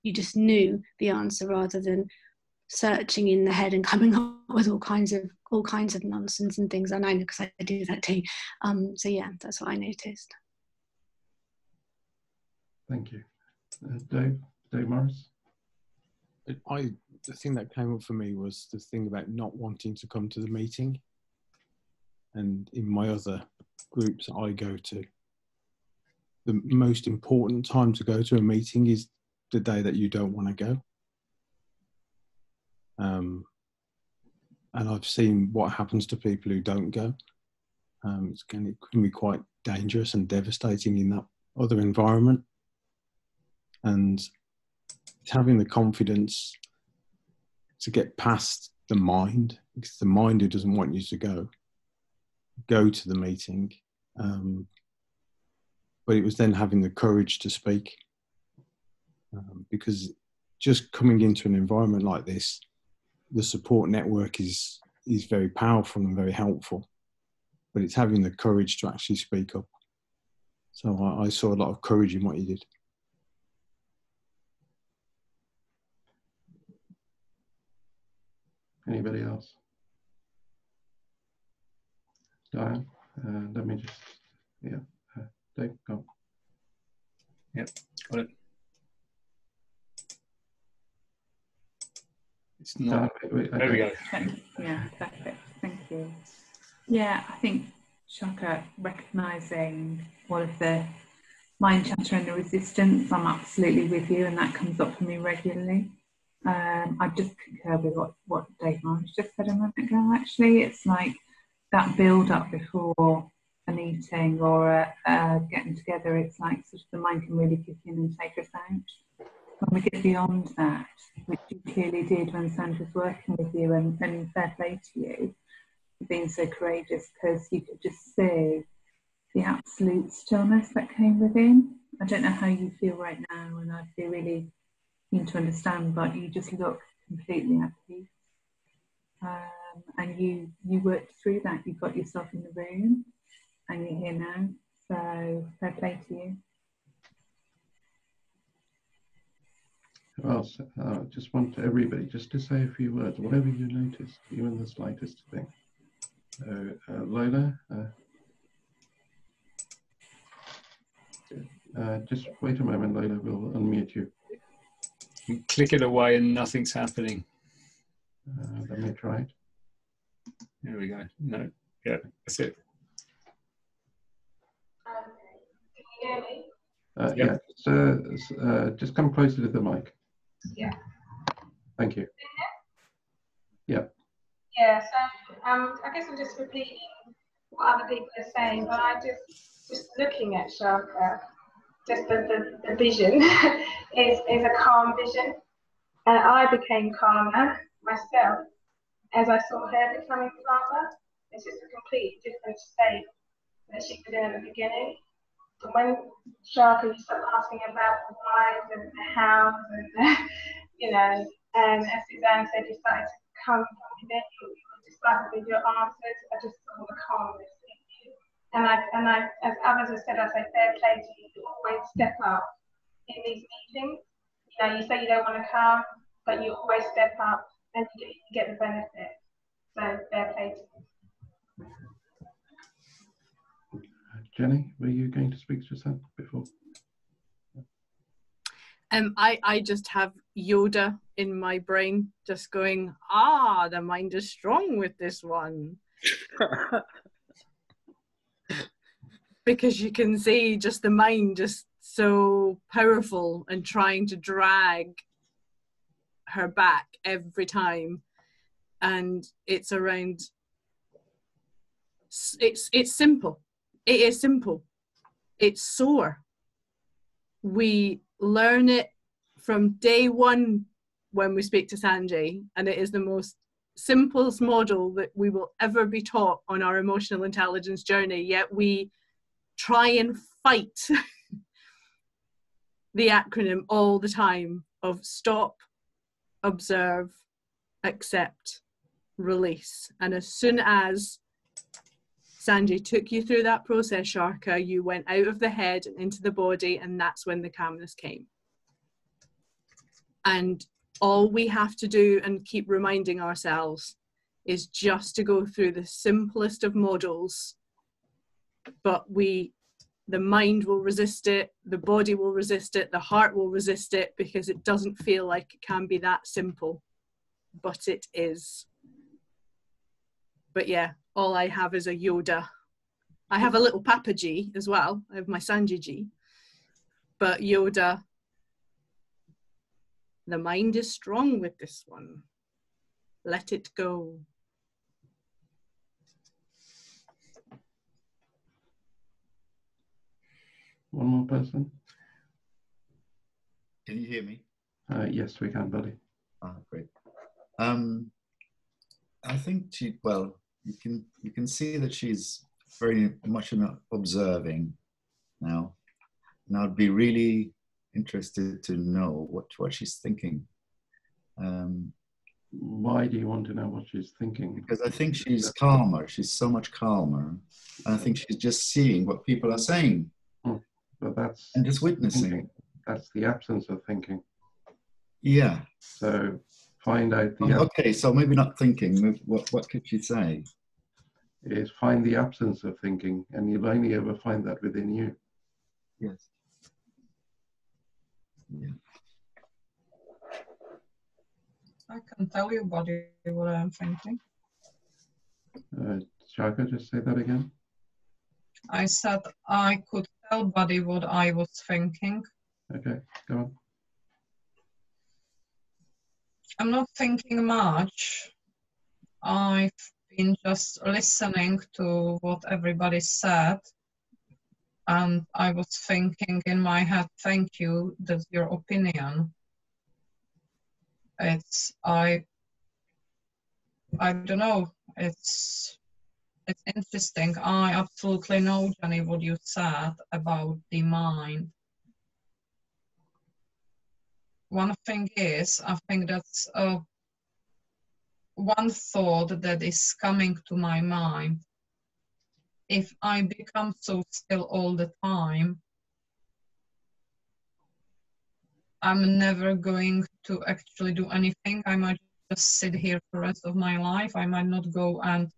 you just knew the answer rather than searching in the head and coming up with all kinds of nonsense and things. And I know, because I do that too. So yeah, that's what I noticed. Thank you. Dave Morris? The thing that came up for me was the thing about not wanting to come to the meeting. And in my other groups that I go to, the most important time to go to a meeting is the day that you don't want to go. And I've seen what happens to people who don't go. It can be quite dangerous and devastating in that other environment. And having the confidence to get past the mind, because the mind who doesn't want you to go to the meeting. But it was then having the courage to speak, because just coming into an environment like this, the support network is very powerful and very helpful, but it's having the courage to actually speak up. So I saw a lot of courage in what you did. Anybody else? Diane, let me just, Dave, go. Yep, got it. It's not. Wait, there we go. Yeah, perfect. Thank you. Yeah, I think C.A.P recognising all of the mind chatter and the resistance, I'm absolutely with you, and that comes up for me regularly. I just concur with what Dave Morris just said a moment ago. Actually, it's like that build up before a meeting or getting together. It's like sort of the mind can really kick in and take us out. When we get beyond that, which you clearly did when Sandra's working with you, and fair play to you for being so courageous, because you could just see the absolute stillness that came within. I don't know how you feel right now, and I'd be really keen to understand, but you just look completely at peace. And you worked through that. You got yourself in the room, and you're here now. So fair play to you. Well, just want everybody just to say a few words, whatever you noticed, even the slightest thing. Lola, just wait a moment, Lola, we'll unmute you. You click it away and nothing's happening. Let me try it. There we go. No, yeah, that's it. Can you hear me? Yeah, just come closer to the mic. Yeah. Thank you. Yeah. Yeah, so I guess I'm just repeating what other people are saying, but I just looking at C.A.P, just the vision is a calm vision. And I became calmer myself as I saw her becoming calmer. It's just a completely different state that she was in at the beginning. But when C.A.P, you start asking about the whys and the hows and the, and as Suzanne said, you started to come from within, you started with your answers. I just saw the calmness in you. And I, as others have said, I say fair play to you. You always step up in these meetings. You say you don't want to come, but you always step up and you get the benefit. So fair play to you. Jenny, were you going to speak to yourself before? I just have Yoda in my brain just going, the mind is strong with this one. Because you can see just the mind just so powerful and trying to drag her back every time. And it's around, it's simple. It is simple. It's sore. We learn it from day one when we speak to Sanjay, and it is the most simplest model that we will ever be taught on our emotional intelligence journey, yet we try and fight the acronym all the time of stop, observe, accept, release. And as soon as Sanjay took you through that process, C.A.P, you went out of the head and into the body, and that's when the calmness came. And all we have to do and keep reminding ourselves is just to go through the simplest of models, but the mind will resist it, the body will resist it, the heart will resist it, because it doesn't feel like it can be that simple, but it is. But yeah, all I have is a Yoda. I have a little Papa G as well. I have my Sanjay G. But Yoda, the mind is strong with this one. Let it go. One more person. Can you hear me? Yes, we can, buddy. Great. I think you can see that she's very much observing now. And I'd be really interested to know what she's thinking. Why do you want to know what she's thinking? Because I think she's calmer. She's so much calmer. And I think she's just seeing what people are saying. But that's and just witnessing. Thinking. That's the absence of thinking. Yeah. So find out the. Okay, so maybe not thinking. What could she say? Is find the absence of thinking, and you'll only ever find that within you. Yes. Yeah. I can tell you, buddy, what I'm thinking. Shaka, just say that again. I said I could tell buddy what I was thinking. Okay, go on. I'm not thinking much. I've been just listening to what everybody said. And I was thinking in my head, thank you, that's your opinion. I don't know, it's interesting. I absolutely know, Jenny, what you said about the mind. One thing is, I think that's one thought that is coming to my mind. If I become so still all the time, I'm never going to actually do anything. I might just sit here for the rest of my life. I might not go and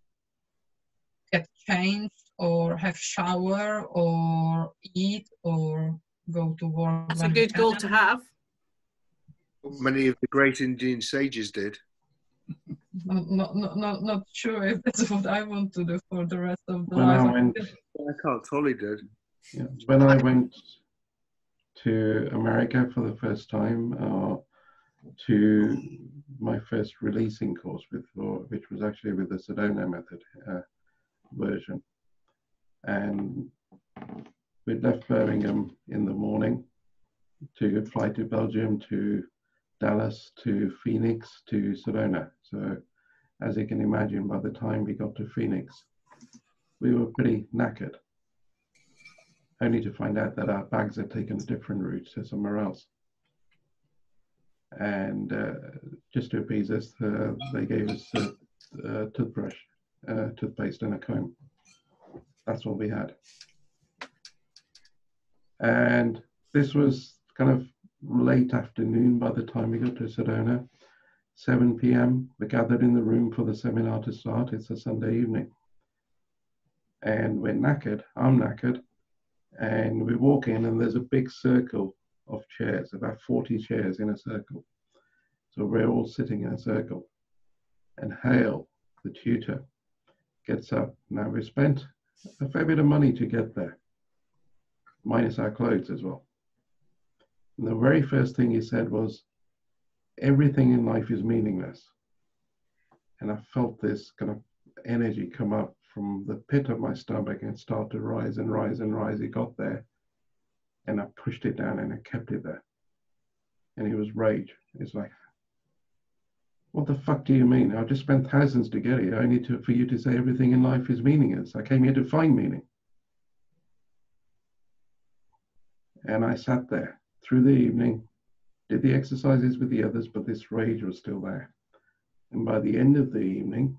get changed or have shower or eat or go to work. That's a good goal to have. Many of the great Indian sages did. Not sure if that's what I want to do for the rest of the life. I can't totally did. Yeah. When I went to America for the first time, to my first releasing course, which was actually with the Sedona method version, and we left Birmingham in the morning to fly to Belgium, to Dallas, to Phoenix, to Sedona. So as you can imagine, by the time we got to Phoenix, we were pretty knackered, only to find out that our bags had taken a different route to somewhere else. And just to appease us, they gave us a toothbrush, toothpaste and a comb. That's all we had. And this was kind of late afternoon by the time we got to Sedona. 7 p.m. We're gathered in the room for the seminar to start. It's a Sunday evening. And we're knackered. I'm knackered. And we walk in and there's a big circle of chairs, about 40 chairs in a circle. So we're all sitting in a circle. And Hale, the tutor, gets up. Now we spent a fair bit of money to get there, minus our clothes as well. And the very first thing he said was, everything in life is meaningless. And I felt this kind of energy come up from the pit of my stomach and start to rise and rise and rise. It got there and I pushed it down and I kept it there. And it was rage. It's like, what the fuck do you mean? I just spent thousands to get here, only for you to say everything in life is meaningless. I came here to find meaning. And I sat there through the evening, did the exercises with the others, but this rage was still there. And by the end of the evening,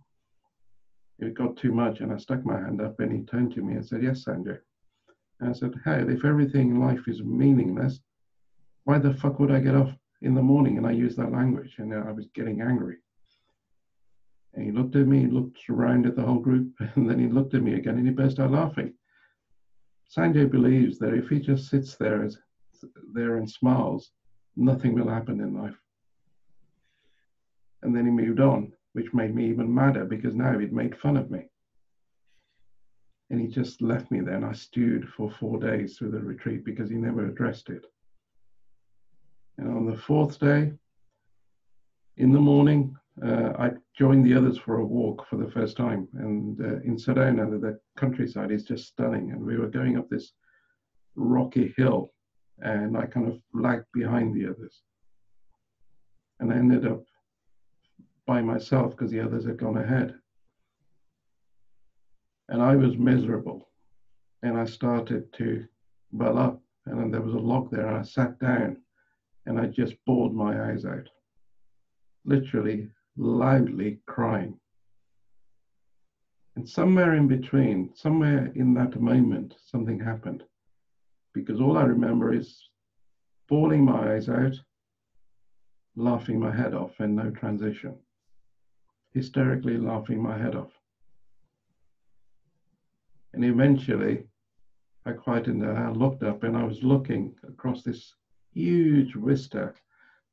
it got too much and I stuck my hand up and he turned to me and said, yes, Sanjay. And I said, hey, if everything in life is meaningless, why the fuck would I get up in the morning? And I used that language and I was getting angry. And he looked at me, he looked around at the whole group, and then he looked at me again and he burst out laughing. Sanjay believes that if he just sits there and smiles, nothing will happen in life. And then he moved on, which made me even madder because now he'd made fun of me. And he just left me there and I stewed for 4 days through the retreat because he never addressed it. And on the 4th day, in the morning, I joined the others for a walk for the first time. And in Sedona, the countryside is just stunning. And we were going up this rocky hill and I kind of lagged behind the others. And I ended up by myself because the others had gone ahead. And I was miserable. And I started to well up, and then there was a log there, and I sat down and I just bawled my eyes out, literally loudly crying. And somewhere in between, somewhere in that moment, something happened, because all I remember is bawling my eyes out, laughing my head off, and no transition, hysterically laughing my head off. And eventually I quieted down, I looked up, and I was looking across this huge vista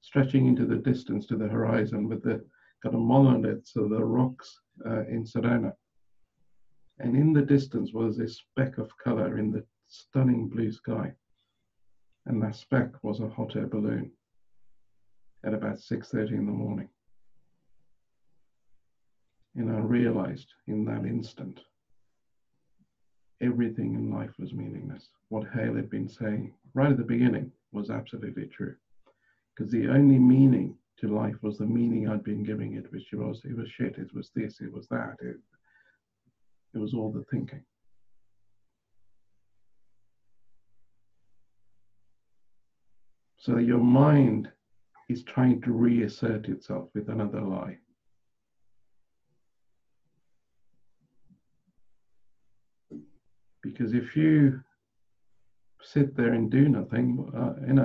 stretching into the distance to the horizon with the kind of monoliths of the rocks in Sedona. And in the distance was this speck of color in the stunning blue sky. And that speck was a hot air balloon at about 6:30 in the morning. And I realized in that instant, everything in life was meaningless. What Hale had been saying right at the beginning was absolutely true. Because the only meaning to life was the meaning I'd been giving it, which was, it was shit, it was this, it was that. It was all the thinking. So your mind is trying to reassert itself with another lie. Because if you sit there and do nothing,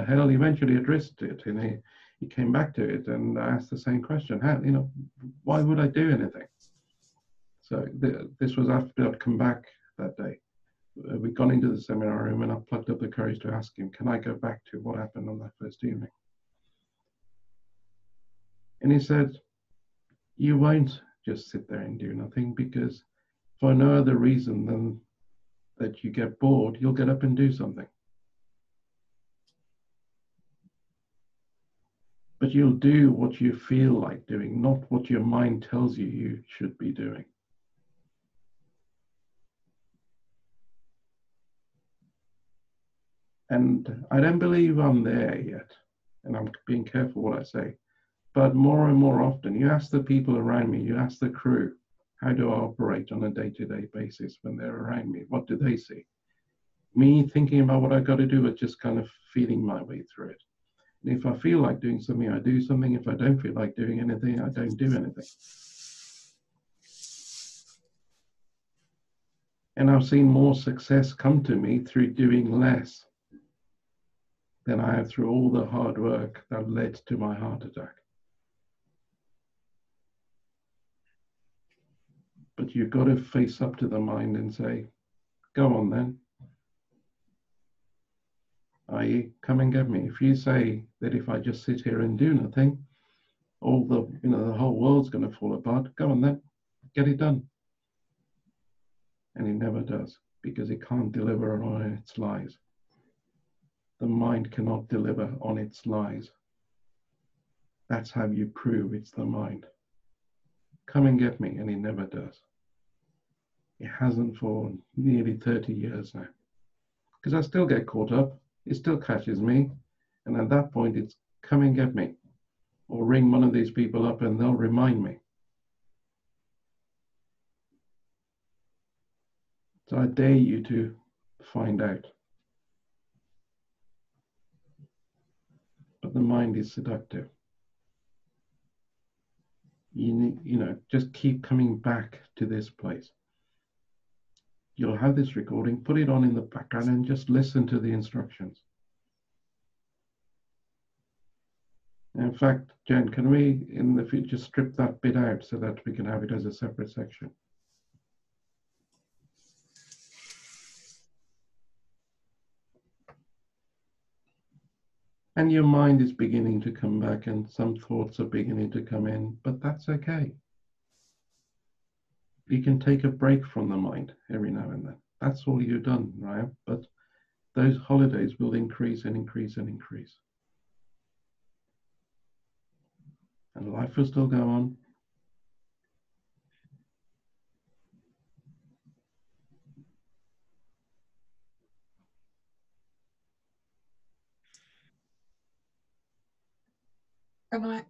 Hale eventually addressed it, and he came back to it and asked the same question. How, why would I do anything? So this was after I'd come back that day. We'd gone into the seminar room, and I plucked up the courage to ask him, can I go back to what happened on that first evening? And he said, you won't just sit there and do nothing, because for no other reason than that you get bored, you'll get up and do something. But you'll do what you feel like doing, not what your mind tells you you should be doing. And I don't believe I'm there yet, and I'm being careful what I say, but more and more often, you ask the people around me, you ask the crew, how do I operate on a day-to-day basis when they're around me? What do they see? Me thinking about what I've got to do, or just kind of feeling my way through it. And if I feel like doing something, I do something. If I don't feel like doing anything, I don't do anything. And I've seen more success come to me through doing less than I have through all the hard work that led to my heart attack. But you've got to face up to the mind and say, go on then. I.e., come and get me. If you say that if I just sit here and do nothing, all the whole world's going to fall apart, go on then, get it done. And it never does, because it can't deliver on its lies. The mind cannot deliver on its lies. That's how you prove it's the mind. Come and get me, and it never does. It hasn't for nearly 30 years now. Because I still get caught up, it still catches me, and at that point it's come and get me. Or ring one of these people up and they'll remind me. So I dare you to find out. But the mind is seductive. You need, just keep coming back to this place. You'll have this recording, put it on in the background and just listen to the instructions. In fact, Jen, can we in the future strip that bit out so that we can have it as a separate section? And your mind is beginning to come back and some thoughts are beginning to come in, but that's okay. You can take a break from the mind every now and then. That's all you've done, right? But those holidays will increase and increase and increase. And life will still go on.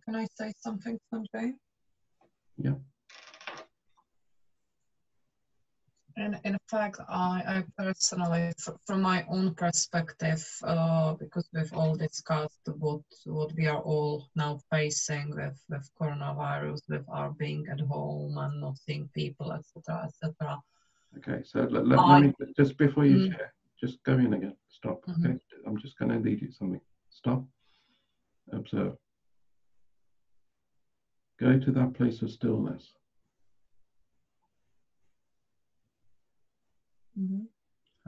Can I say something, Sanjay? Yeah. And in fact, I personally, from my own perspective, because we've all discussed what we are all now facing with coronavirus, with our being at home and not seeing people, etc., etc. Okay, so let me, just before you share, just go in again. Stop. Okay, I'm just going to lead you something. Stop. Observe. Go to that place of stillness.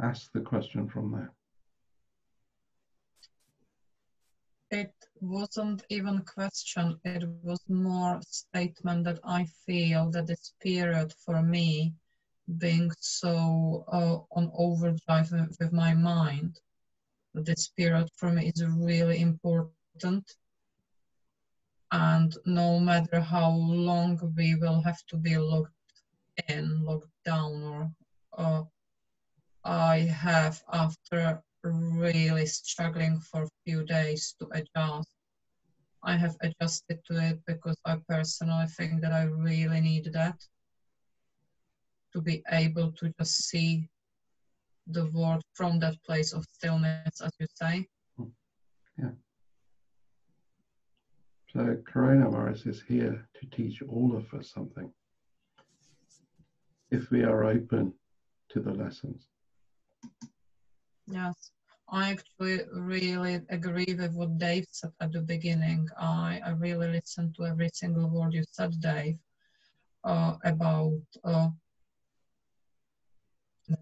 Ask the question from there. It wasn't even question, it was more statement that I feel that this period for me, being so on overdrive with my mind, that this period for me is really important. And no matter how long we will have to be locked in, locked down, or I have, after really struggling for a few days to adjust, I have adjusted to it because I personally think that I really need that to be able to just see the world from that place of stillness, as you say. Yeah. So coronavirus is here to teach all of us something, if we are open to the lessons. Yes, I actually really agree with what Dave said at the beginning. I really listened to every single word you said, Dave, about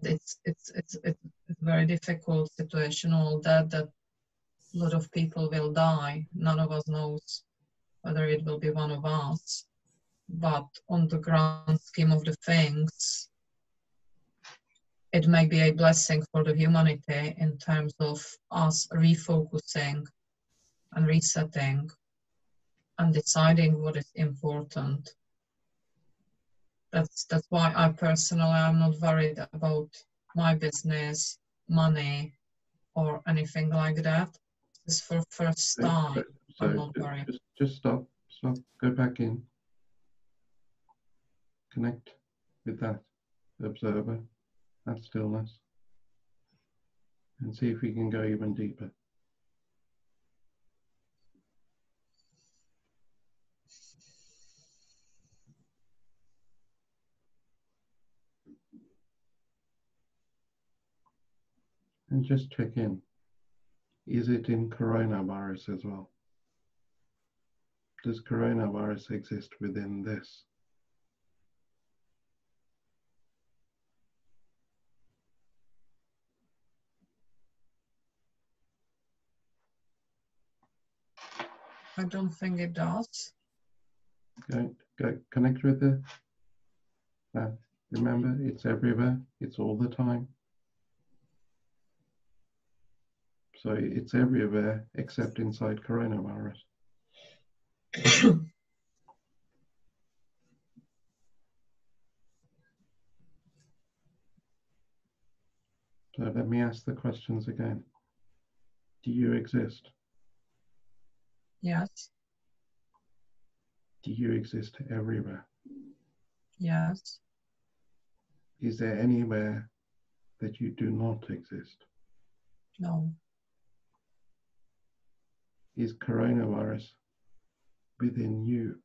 it's a very difficult situation, all that a lot of people will die. None of us knows whether it will be one of us, but on the grand scheme of the things, it may be a blessing for the humanity in terms of us refocusing and resetting and deciding what is important. That's why I personally am not worried about my business, money, or anything like that. This is for first time. So I'm not worried. just stop, go back in, connect with that observer, that stillness, and see if we can go even deeper. And just check in. Is it in coronavirus as well? Does coronavirus exist within this? I don't think it does. Go connect with it. Remember, it's everywhere. It's all the time. So it's everywhere except inside coronavirus. So let me ask the questions again. Do you exist? Yes. Do you exist everywhere? Yes. Is there anywhere that you do not exist? No. Is coronavirus within you?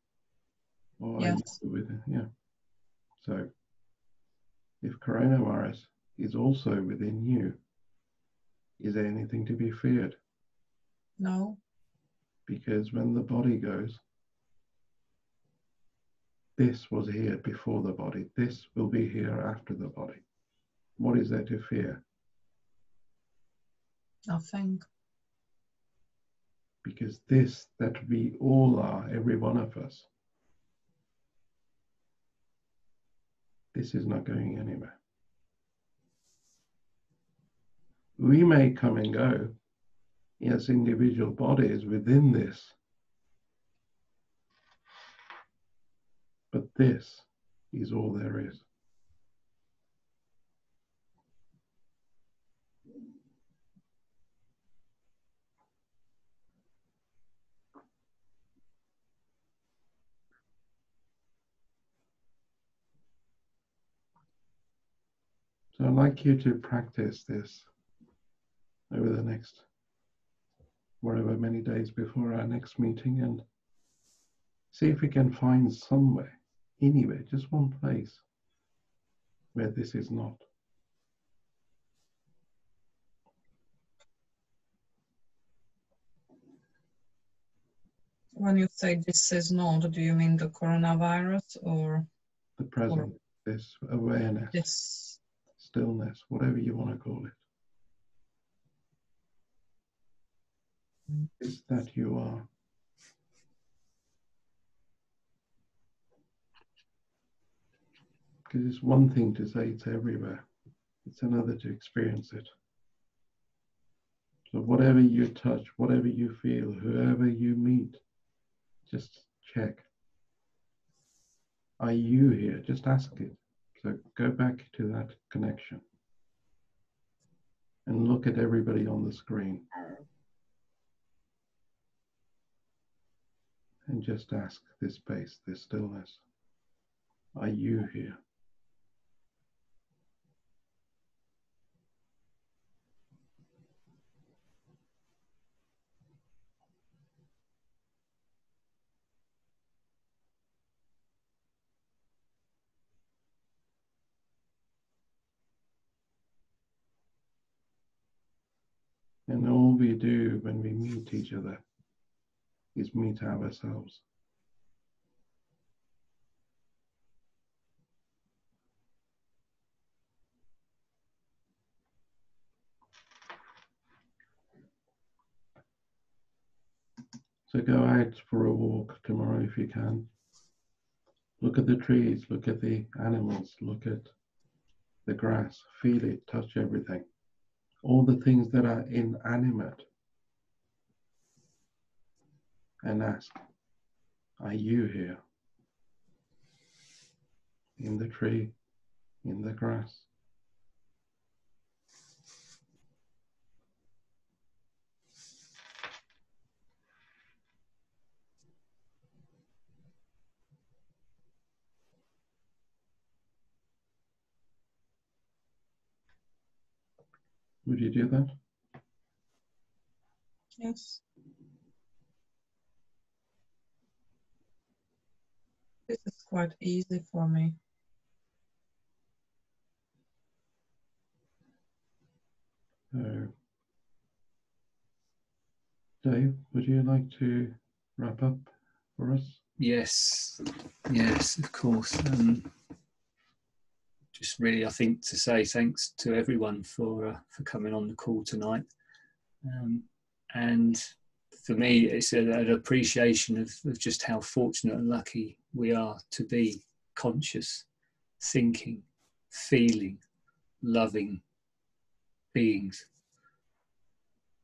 Or yes. are you within? Yeah. So if coronavirus is also within you, is there anything to be feared? No. Because when the body goes, this was here before the body. This will be here after the body. What is there to fear? Nothing. Because this that we all are, every one of us, this is not going anywhere. We may come and go as individual bodies within this, but this is all there is. So I'd like you to practice this over the next whatever many days before our next meeting, and see if we can find somewhere, anywhere, just one place where this is not. When you say this is not, do you mean the coronavirus or The present, this awareness, this? stillness, whatever you want to call it. It's that you are. Because it's one thing to say it's everywhere. It's another to experience it. So whatever you touch, whatever you feel, whoever you meet, just check. Are you here? Just ask it. So go back to that connection and look at everybody on the screen. And just ask this space, this stillness. Are you here? And all we do when we meet each other is meet ourselves. So go out for a walk tomorrow if you can. Look at the trees, look at the animals, look at the grass, feel it, touch everything. All the things that are inanimate. And ask, are you here? In the tree, in the grass. Would you do that? Yes. This is quite easy for me. Dave, would you like to wrap up for us? Yes, yes, of course. Just really, I think, to say thanks to everyone for coming on the call tonight. And for me, it's an appreciation of just how fortunate and lucky we are to be conscious, thinking, feeling, loving beings.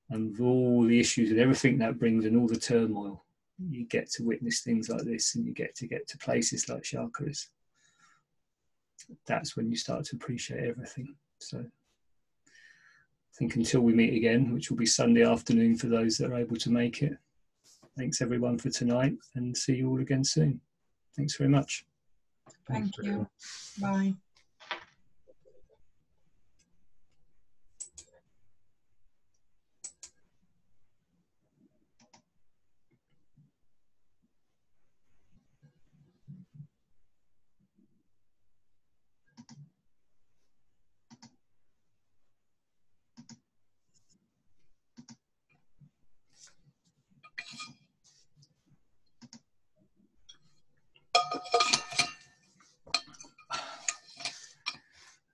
And with all the issues and everything that brings and all the turmoil, you get to witness things like this, and you get to places like C.A.P is. That's when you start to appreciate everything. So I think until we meet again, which will be Sunday afternoon for those that are able to make it. Thanks everyone for tonight, and see you all again soon. Thanks very much. Thank you. Bye.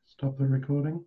Stop the recording.